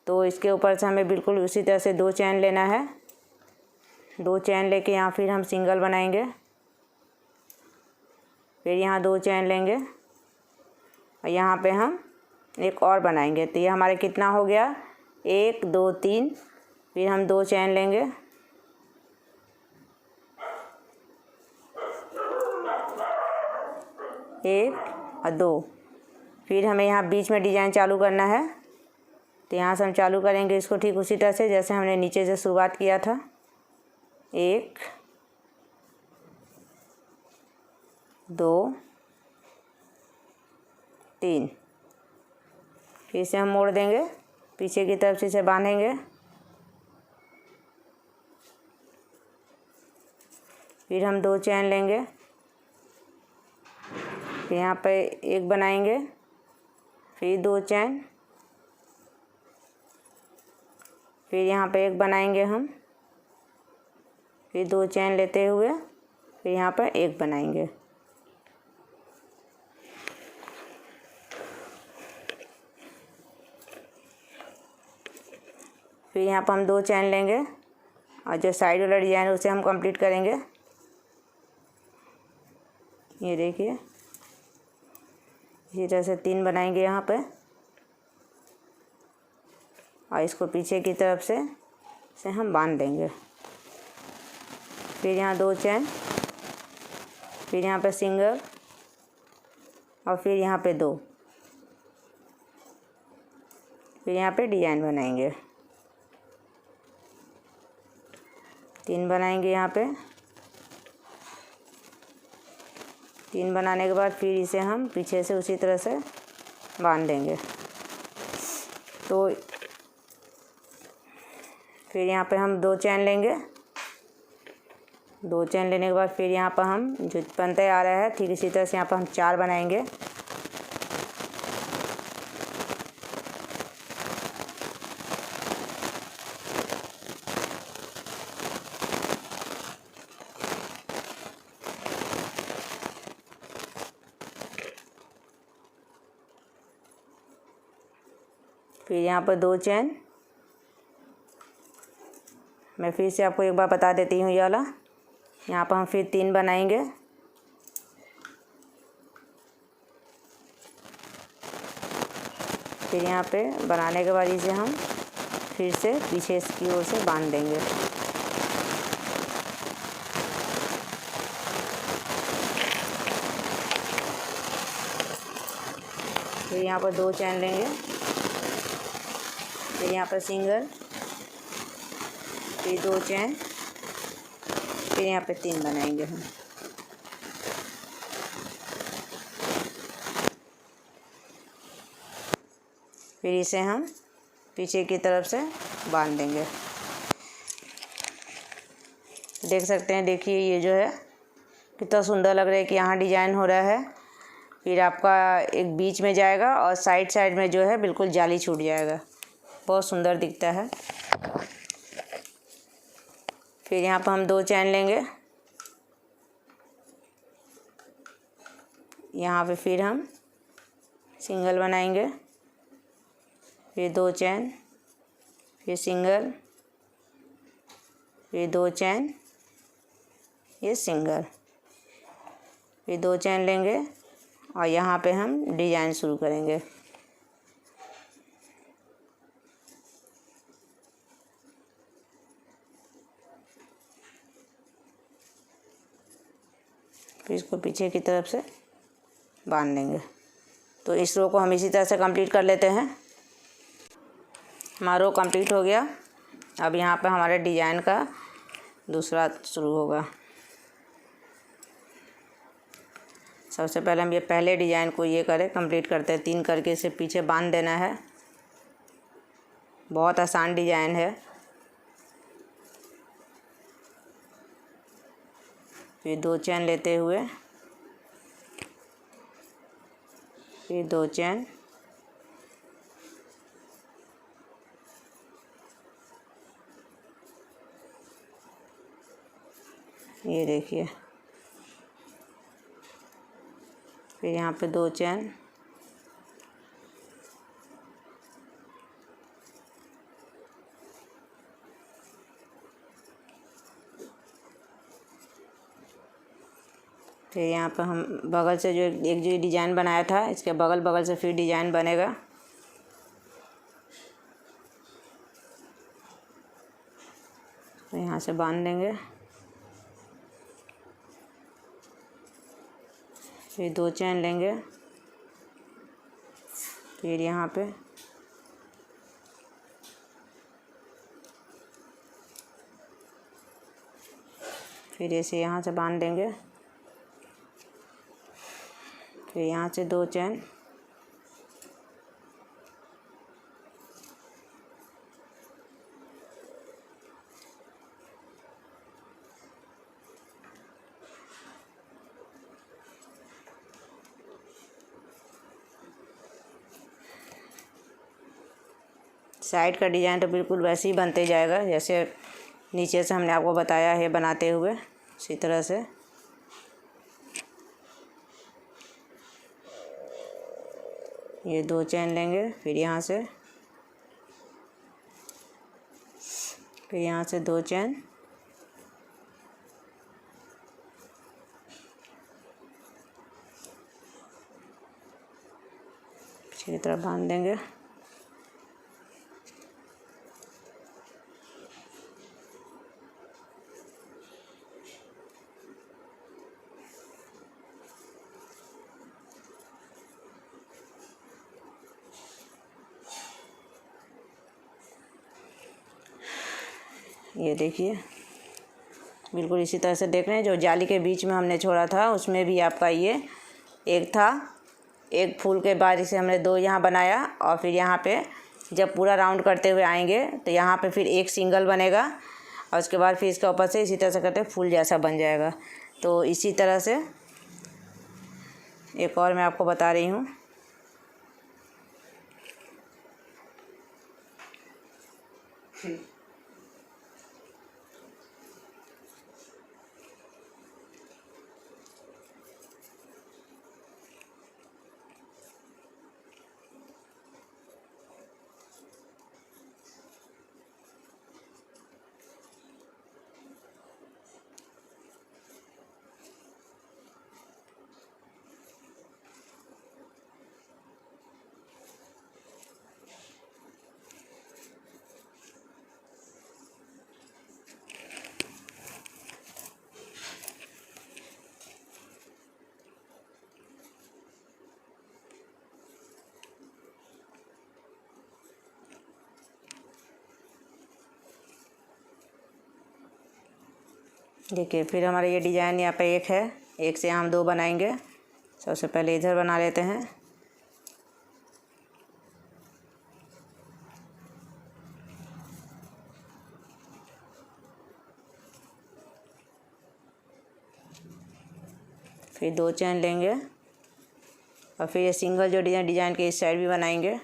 तो इसके ऊपर से हमें बिल्कुल उसी तरह से 2 चैन लेना है। 2 चैन लेके यहाँ फिर हम सिंगल बनाएंगे, फिर यहाँ 2 चैन लेंगे और यहाँ पे हम एक और बनाएंगे। तो ये हमारे कितना हो गया, 1 2 3। फिर हम 2 चैन लेंगे, 1 और 2। फिर हमें यहाँ बीच में डिज़ाइन चालू करना है। तो यहाँ से हम चालू करेंगे इसको ठीक उसी तरह से जैसे हमने नीचे से शुरुआत किया था। 1 2 3। फिर से हम मोड़ देंगे, पीछे की तरफ से इसे बांधेंगे। फिर हम 2 चैन लेंगे, फिर यहाँ पे 1 बनाएंगे, फिर 2 चैन, फिर यहाँ पे 1 बनाएंगे हम, फिर 2 चैन लेते हुए फिर यहाँ पर 1 बनाएंगे। फिर यहाँ पर हम 2 चैन लेंगे और जो साइड वाला डिज़ाइन है उसे हम कंप्लीट करेंगे। ये देखिए, इसी तरह से 3 बनाएंगे यहाँ पे और इसको पीछे की तरफ से हम बांध देंगे। फिर यहाँ 2 चैन, फिर यहाँ पे सिंगल और फिर यहाँ पे 2। फिर यहाँ पे डिज़ाइन बनाएंगे, 3 बनाएंगे यहाँ पे। 3 बनाने के बाद फिर इसे हम पीछे से उसी तरह से बांध देंगे। तो फिर यहाँ पे हम 2 चैन लेंगे, 2 चैन लेने के बाद फिर यहाँ पर हम जो बनते आ रहा है ठीक इसी तरह से यहाँ पर हम 4 बनाएंगे। फिर यहाँ पर 2 चैन। मैं फिर से आपको एक बार बता देती हूँ ये वाला। यहाँ पर हम फिर 3 बनाएंगे, फिर यहाँ पे बनाने के बाद इसे हम फिर से पीछे की ओर से बांध देंगे। फिर यहाँ पर 2 चैन लेंगे, फिर यहाँ पर सिंगल, फिर 2 चैन, फिर यहाँ पे 3 बनाएंगे हम। फिर इसे हम पीछे की तरफ से बांध देंगे। देख सकते हैं, देखिए ये जो है कितना सुंदर लग रहा है कि यहाँ डिज़ाइन हो रहा है। फिर आपका एक बीच में जाएगा और साइड साइड में जो है बिल्कुल जाली छूट जाएगा, बहुत सुंदर दिखता है। फिर यहाँ पर हम 2 चैन लेंगे, यहाँ पे फिर हम सिंगल बनाएंगे, फिर 2 चैन, फिर सिंगल, फिर 2 चैन, ये सिंगल, फिर 2 चैन लेंगे और यहाँ पे हम डिज़ाइन शुरू करेंगे। फिर इसको पीछे की तरफ से बांध देंगे। तो इस रो को हम इसी तरह से कंप्लीट कर लेते हैं। हमारा रो कंप्लीट हो गया। अब यहाँ पे हमारे डिज़ाइन का दूसरा शुरू होगा। सबसे पहले हम ये पहले डिज़ाइन को ये करें, कंप्लीट करते हैं। 3 करके इसे पीछे बांध देना है। बहुत आसान डिज़ाइन है। फिर 2 चैन लेते हुए फिर 2 चैन, ये देखिए। फिर यहाँ पे 2 चैन, फिर यहाँ पर हम बगल से जो एक जो डिज़ाइन बनाया था इसके बगल बगल से फिर डिज़ाइन बनेगा। तो यहाँ से बांध देंगे। फिर 2 चैन लेंगे। फिर यहाँ पे फिर ऐसे यहाँ से बांध देंगे। फिर यहाँ से 2 चैन। साइड का डिज़ाइन तो बिल्कुल वैसे ही बनते जाएगा जैसे नीचे से हमने आपको बताया है बनाते हुए, इसी तरह से। ये 2 चैन लेंगे। फिर यहाँ से 2 चैन। पीछे की तरफ बांध देंगे। ये देखिए बिल्कुल इसी तरह से देख रहे हैं। जो जाली के बीच में हमने छोड़ा था उसमें भी आपका ये एक था। एक फूल के बाद इसे हमने 2 यहाँ बनाया और फिर यहाँ पे जब पूरा राउंड करते हुए आएंगे तो यहाँ पे फिर एक सिंगल बनेगा और उसके बाद फिर इसके ऊपर से इसी तरह से करते फूल जैसा बन जाएगा। तो इसी तरह से एक और मैं आपको बता रही हूँ। देखिए फिर हमारा ये डिज़ाइन यहाँ पे एक है, एक से हम 2 बनाएंगे। सबसे पहले इधर बना लेते हैं। फिर 2 चैन लेंगे और फिर ये सिंगल जो डिज़ाइन के इस साइड भी बनाएंगे।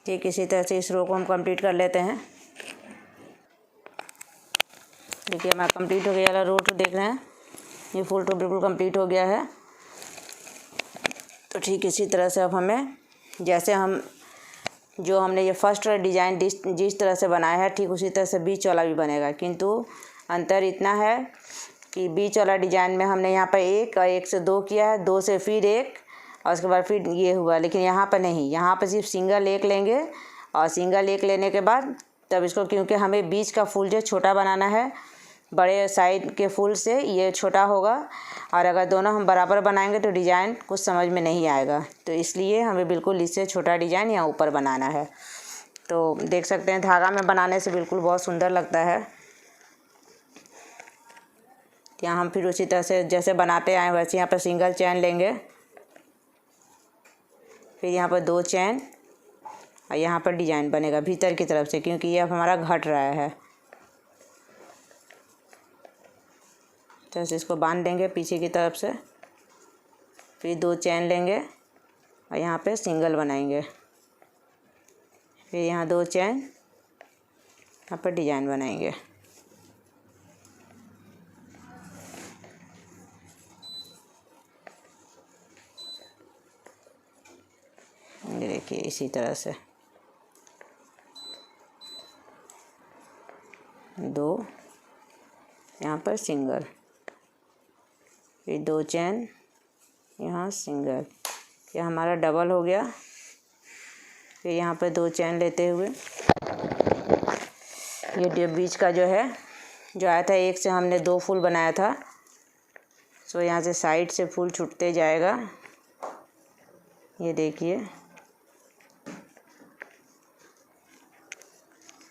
ठीक इसी तरह से इस रो को हम कंप्लीट कर लेते हैं। देखिए हमारा कंप्लीट हो गया वाला रो तो देख रहे हैं, ये फुल तो बिल्कुल कंप्लीट हो गया है। तो ठीक इसी तरह से अब हमें जैसे हमने ये फर्स्ट डिज़ाइन जिस तरह से बनाया है ठीक उसी तरह से बीच वाला भी बनेगा, किंतु अंतर इतना है कि बीच वाला डिज़ाइन में हमने यहाँ पर 1 और 1 से 2 किया है, 2 से फिर 1 और उसके बाद फिर ये हुआ। लेकिन यहाँ पर नहीं, यहाँ पर सिर्फ सिंगल 1 लेंगे और सिंगल 1 लेने के बाद तब इसको, क्योंकि हमें बीच का फूल जो छोटा बनाना है, बड़े साइड के फूल से ये छोटा होगा और अगर दोनों हम बराबर बनाएंगे तो डिज़ाइन कुछ समझ में नहीं आएगा। तो इसलिए हमें बिल्कुल इससे छोटा डिज़ाइन यहाँ ऊपर बनाना है। तो देख सकते हैं धागा में बनाने से बिल्कुल बहुत सुंदर लगता है। यहाँ हम फिर उसी तरह से जैसे बनाते आए वैसे यहाँ पर सिंगल चैन लेंगे। फिर यहाँ पर 2 चैन और यहाँ पर डिज़ाइन बनेगा भीतर की तरफ से, क्योंकि ये अब हमारा घट रहा है। तो ऐसे इसको बांध देंगे पीछे की तरफ से। फिर 2 चैन लेंगे और यहाँ पे सिंगल बनाएंगे। फिर यहाँ 2 चैन, यहाँ पर डिज़ाइन बनाएंगे। देखिए इसी तरह से 2 यहाँ पर सिंगल, फिर 2 चैन यहाँ सिंगल, ये हमारा डबल हो गया। फिर यहाँ पर 2 चैन लेते हुए ये बीच का जो है जो आया था, एक से हमने 2 फूल बनाया था, सो यहाँ से साइड से फूल छूटते जाएगा। ये देखिए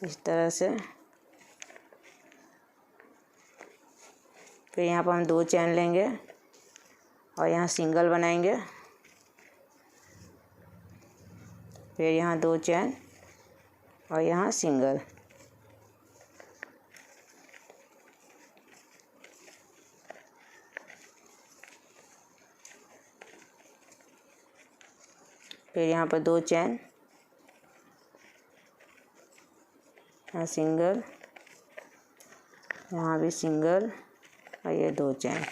इस तरह से। फिर यहाँ पर हम 2 चैन लेंगे और यहाँ सिंगल बनाएंगे, फिर यहाँ 2 चैन और यहाँ सिंगल। फिर यहाँ पर 2 चैन, यहाँ सिंगल, यहाँ भी सिंगल और ये 2 चैन।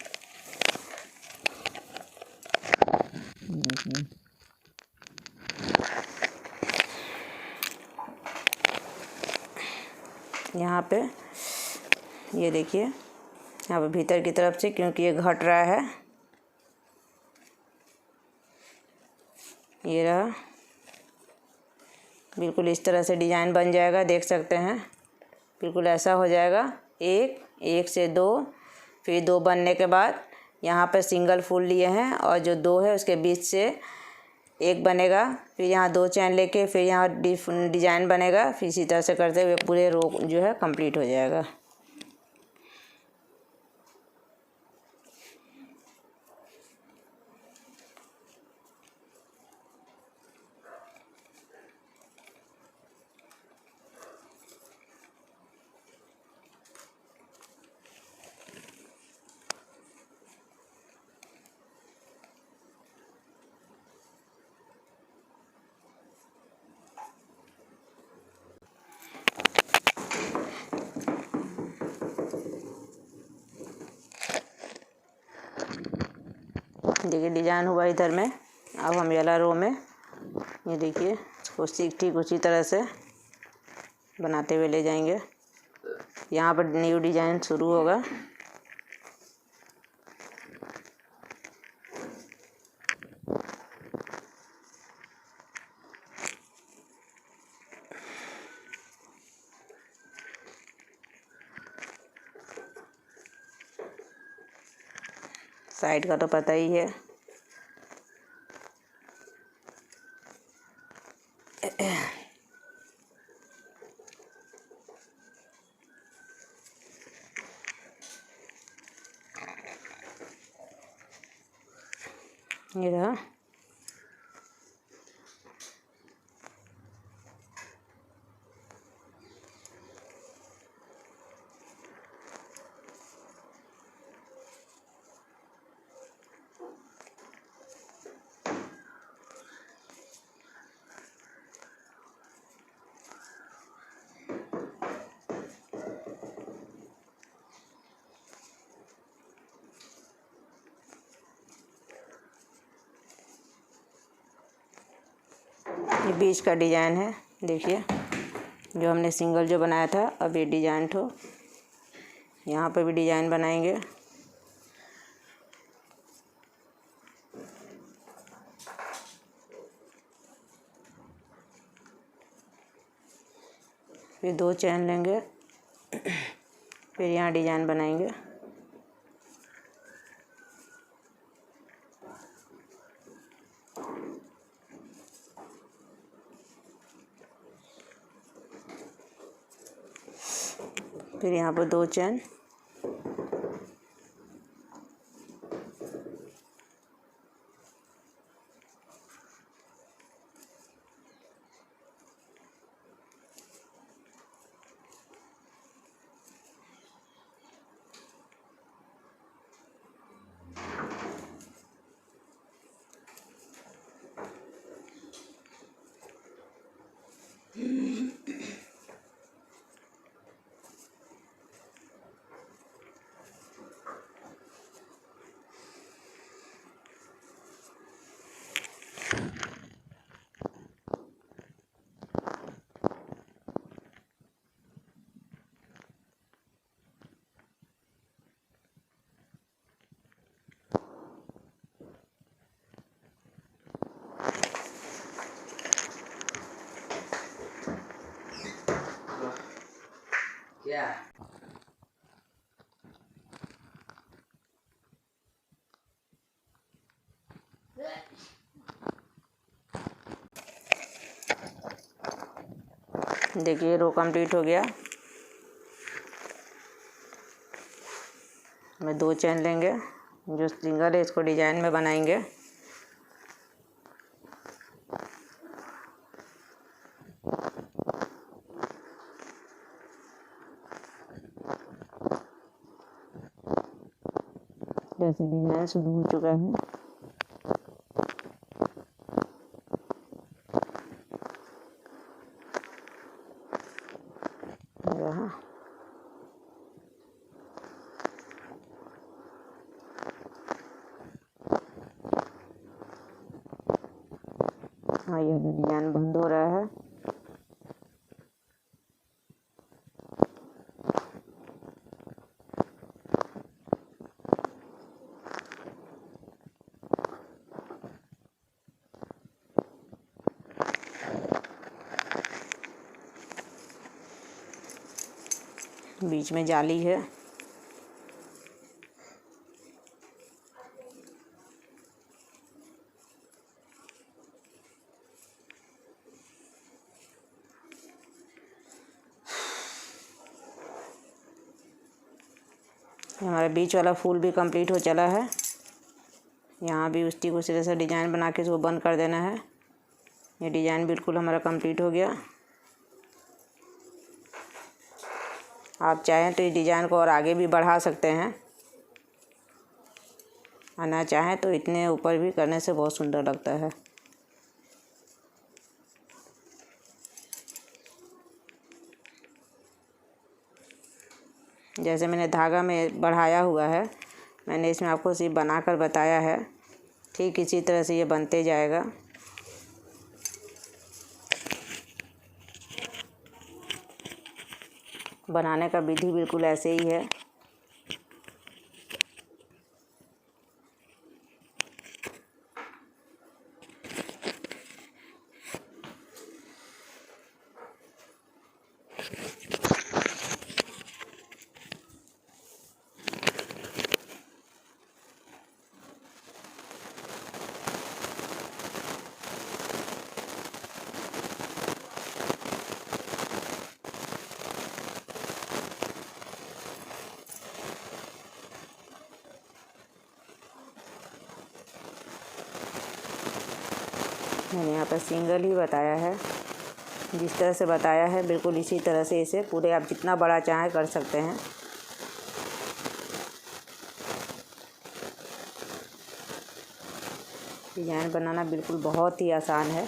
यहाँ पे ये देखिए, यहाँ पे भीतर की तरफ से, क्योंकि ये घट रहा है, ये रहा, बिल्कुल इस तरह से डिज़ाइन बन जाएगा। देख सकते हैं बिल्कुल ऐसा हो जाएगा। एक से 2, फिर 2 बनने के बाद यहाँ पर सिंगल फूल लिए हैं और जो 2 है उसके बीच से 1 बनेगा, फिर यहाँ 2 चैन लेके फिर यहाँ डिज़ाइन बनेगा। फिर इसी तरह से करते हुए पूरे रो जो है कंप्लीट हो जाएगा। देखिए डिजाइन हुआ इधर में। अब हम येला रो में ये देखिए इसको ठीक उसी तरह से बनाते हुए ले जाएंगे। यहाँ पर न्यू डिजाइन शुरू होगा। साइड का तो पता ही है। ये रहा। ये बीच का डिजाइन है। देखिए जो हमने सिंगल जो बनाया था, अब ये डिजाइन ठो यहाँ पर भी डिजाइन बनाएंगे। फिर 2 चैन लेंगे, फिर यहाँ डिजाइन बनाएंगे। फिर यहाँ पर 2 चैन, क्या देखिए रो कंप्लीट हो गया। मैं 2 चेन लेंगे, जो सिंगल है इसको डिजाइन में बनाएंगे। जैसे डिजाइन शुरू हो चुका है, यहाँ हाँ ये डिजाइन बंद हो रहा है। बीच में जाली है। हमारा बीच वाला फूल भी कंप्लीट हो चला है। यहाँ भी उसी को सिरे से डिजाइन बना के इसको बंद कर देना है। ये डिजाइन बिल्कुल हमारा कंप्लीट हो गया। आप चाहें तो इस डिजाइन को और आगे भी बढ़ा सकते हैं, और ना चाहें तो इतने ऊपर भी करने से बहुत सुंदर लगता है। जैसे मैंने धागा में बढ़ाया हुआ है, मैंने इसमें आपको सिर्फ बनाकर बताया है। ठीक इसी तरह से ये बनते जाएगा। बनाने का विधि बिल्कुल ऐसे ही है। मैंने यहाँ पर सिंगल ही बताया है। जिस तरह से बताया है बिल्कुल इसी तरह से इसे पूरे आप जितना बड़ा चाहें कर सकते हैं। डिजाइन बनाना बिल्कुल बहुत ही आसान है।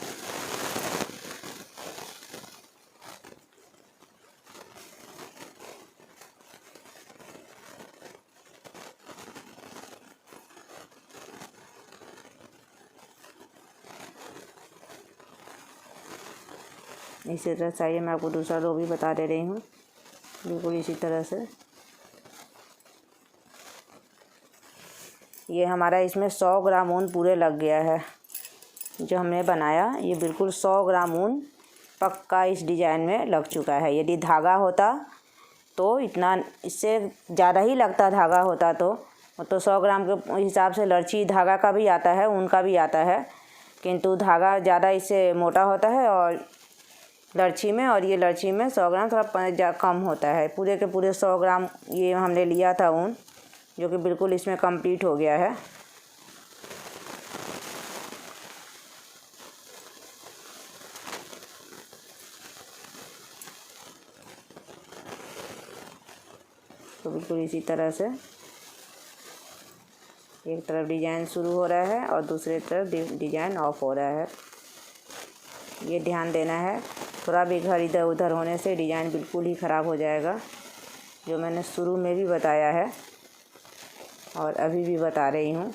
इसी तरह से मैं आपको दूसरा रो भी बता दे रही हूँ, बिल्कुल इसी तरह से। ये हमारा इसमें 100 ग्राम ऊन पूरे लग गया है। जो हमने बनाया ये बिल्कुल 100 ग्राम ऊन पक्का इस डिजाइन में लग चुका है। यदि धागा होता तो इतना, इससे ज़्यादा ही लगता, धागा होता तो 100 ग्राम के हिसाब से लड़ची धागा का भी आता है, ऊन का भी आता है, किंतु धागा ज़्यादा इससे मोटा होता है और लड़ची में, और ये लड़ची में 100 ग्राम थोड़ा कम होता है। पूरे के पूरे 100 ग्राम ये हमने लिया था ऊन, जो कि बिल्कुल इसमें कंप्लीट हो गया है। तो बिल्कुल इसी तरह से एक तरफ डिजाइन शुरू हो रहा है और दूसरी तरफ डिजाइन ऑफ हो रहा है। ये ध्यान देना है, थोड़ा भी घर इधर उधर होने से डिजाइन बिल्कुल ही ख़राब हो जाएगा। जो मैंने शुरू में भी बताया है और अभी भी बता रही हूँ।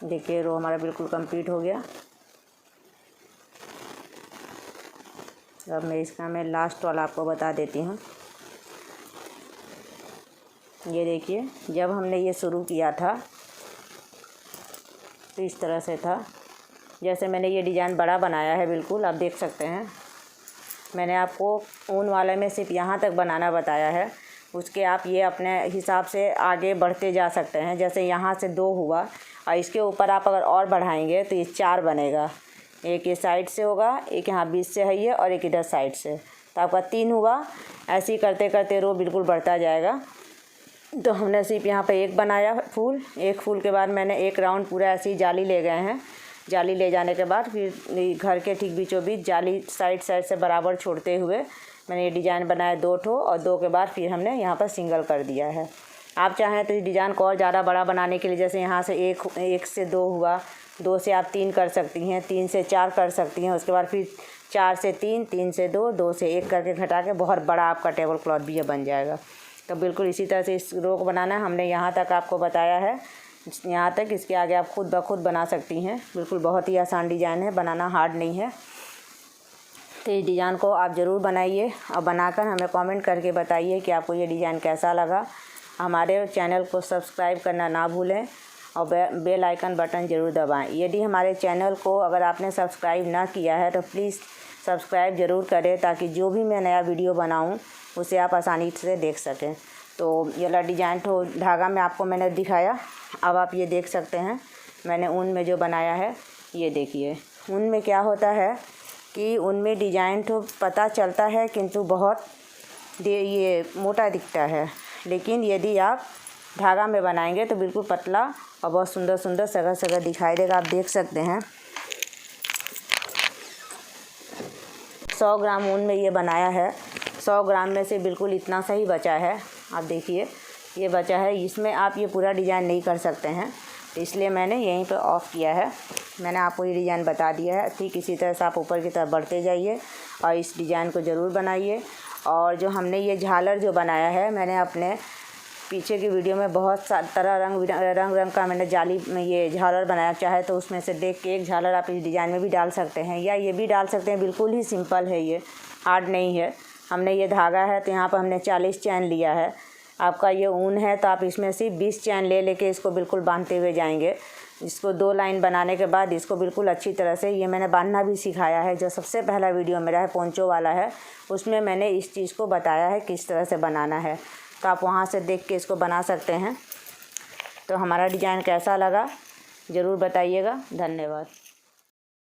देखिए रो हमारा बिल्कुल कंप्लीट हो गया। अब मैं लास्ट वाला आपको बता देती हूँ। ये देखिए, जब हमने ये शुरू किया था तो इस तरह से था। जैसे मैंने ये डिज़ाइन बड़ा बनाया है, बिल्कुल आप देख सकते हैं। मैंने आपको ऊन वाले में सिर्फ यहाँ तक बनाना बताया है, उसके आप ये अपने हिसाब से आगे बढ़ते जा सकते हैं। जैसे यहाँ से 2 हुआ और इसके ऊपर आप अगर और बढ़ाएंगे तो ये 4 बनेगा। एक ये साइड से होगा, एक यहाँ बीच से है ये, और एक इधर साइड से, तो आपका 3 हुआ। ऐसे ही करते करते रो बिल्कुल बढ़ता जाएगा। तो हमने सिर्फ यहाँ पे एक बनाया फूल। एक फूल के बाद मैंने एक राउंड पूरा ऐसे ही जाली ले गए हैं। जाली ले जाने के बाद फिर घर के ठीक बीचों बीच जाली साइड से बराबर छोड़ते हुए मैंने ये डिज़ाइन बनाया 2 ठो, और 2 के बाद फिर हमने यहाँ पर सिंगल कर दिया है। आप चाहें तो इस डिज़ाइन को और ज़्यादा बड़ा बनाने के लिए, जैसे यहाँ से 1 से 2 हुआ, 2 से आप 3 कर सकती हैं, 3 से 4 कर सकती हैं। उसके बाद फिर 4 से 3, 3 से 2, 2 से 1 करके घटा के बहुत बड़ा आपका टेबल क्लॉथ भी ये बन जाएगा। तो बिल्कुल इसी तरह से इस रो को बनाना है। हमने यहाँ तक आपको बताया है, यहाँ तक। इसके आगे आप खुद ब खुद बना सकती हैं। बिल्कुल बहुत ही आसान डिज़ाइन है, बनाना हार्ड नहीं है। तो इस डिज़ाइन को आप ज़रूर बनाइए और बनाकर हमें कमेंट करके बताइए कि आपको ये डिज़ाइन कैसा लगा। हमारे चैनल को सब्सक्राइब करना ना भूलें और बेल आइकन बटन ज़रूर दबाएं। यदि हमारे चैनल को अगर आपने सब्सक्राइब ना किया है तो प्लीज़ सब्सक्राइब ज़रूर करें, ताकि जो भी मैं नया वीडियो बनाऊं उसे आप आसानी से देख सकें। तो ये वाला डिज़ाइन तो धागा में आपको मैंने दिखाया। अब आप ये देख सकते हैं मैंने ऊन में जो बनाया है। ये देखिए, ऊन में क्या होता है कि उनमें डिज़ाइन तो पता चलता है, किंतु बहुत ये मोटा दिखता है। लेकिन यदि आप धागा में बनाएंगे तो बिल्कुल पतला और बहुत सुंदर सुंदर सगा सगा दिखाई देगा। आप देख सकते हैं 100 ग्राम ऊन में ये बनाया है। 100 ग्राम में से बिल्कुल इतना सा ही बचा है। आप देखिए ये बचा है, इसमें आप ये पूरा डिज़ाइन नहीं कर सकते हैं, तो इसलिए मैंने यहीं पे ऑफ़ किया है। मैंने आपको ये डिज़ाइन बता दिया है। ठीक इसी तरह से आप ऊपर की तरफ बढ़ते जाइए और इस डिज़ाइन को ज़रूर बनाइए। और जो हमने ये झालर जो बनाया है, मैंने अपने पीछे की वीडियो में बहुत तरह रंग का मैंने जाली में ये झालर बनाया। चाहे तो उसमें से देख के एक झालर आप इस डिज़ाइन में भी डाल सकते हैं, या ये भी डाल सकते हैं। बिल्कुल ही सिंपल है, ये हार्ड नहीं है। हमने ये धागा है तो यहाँ पर हमने 40 चैन लिया है। आपका ये ऊन है तो आप इसमें से 20 चैन लेके इसको बिल्कुल बांधते हुए जाएंगे। इसको 2 लाइन बनाने के बाद इसको बिल्कुल अच्छी तरह से, ये मैंने बांधना भी सिखाया है। जो सबसे पहला वीडियो मेरा है पोंचो वाला है, उसमें मैंने इस चीज़ को बताया है किस तरह से बनाना है। तो आप वहाँ से देख के इसको बना सकते हैं। तो हमारा डिज़ाइन कैसा लगा ज़रूर बताइएगा। धन्यवाद।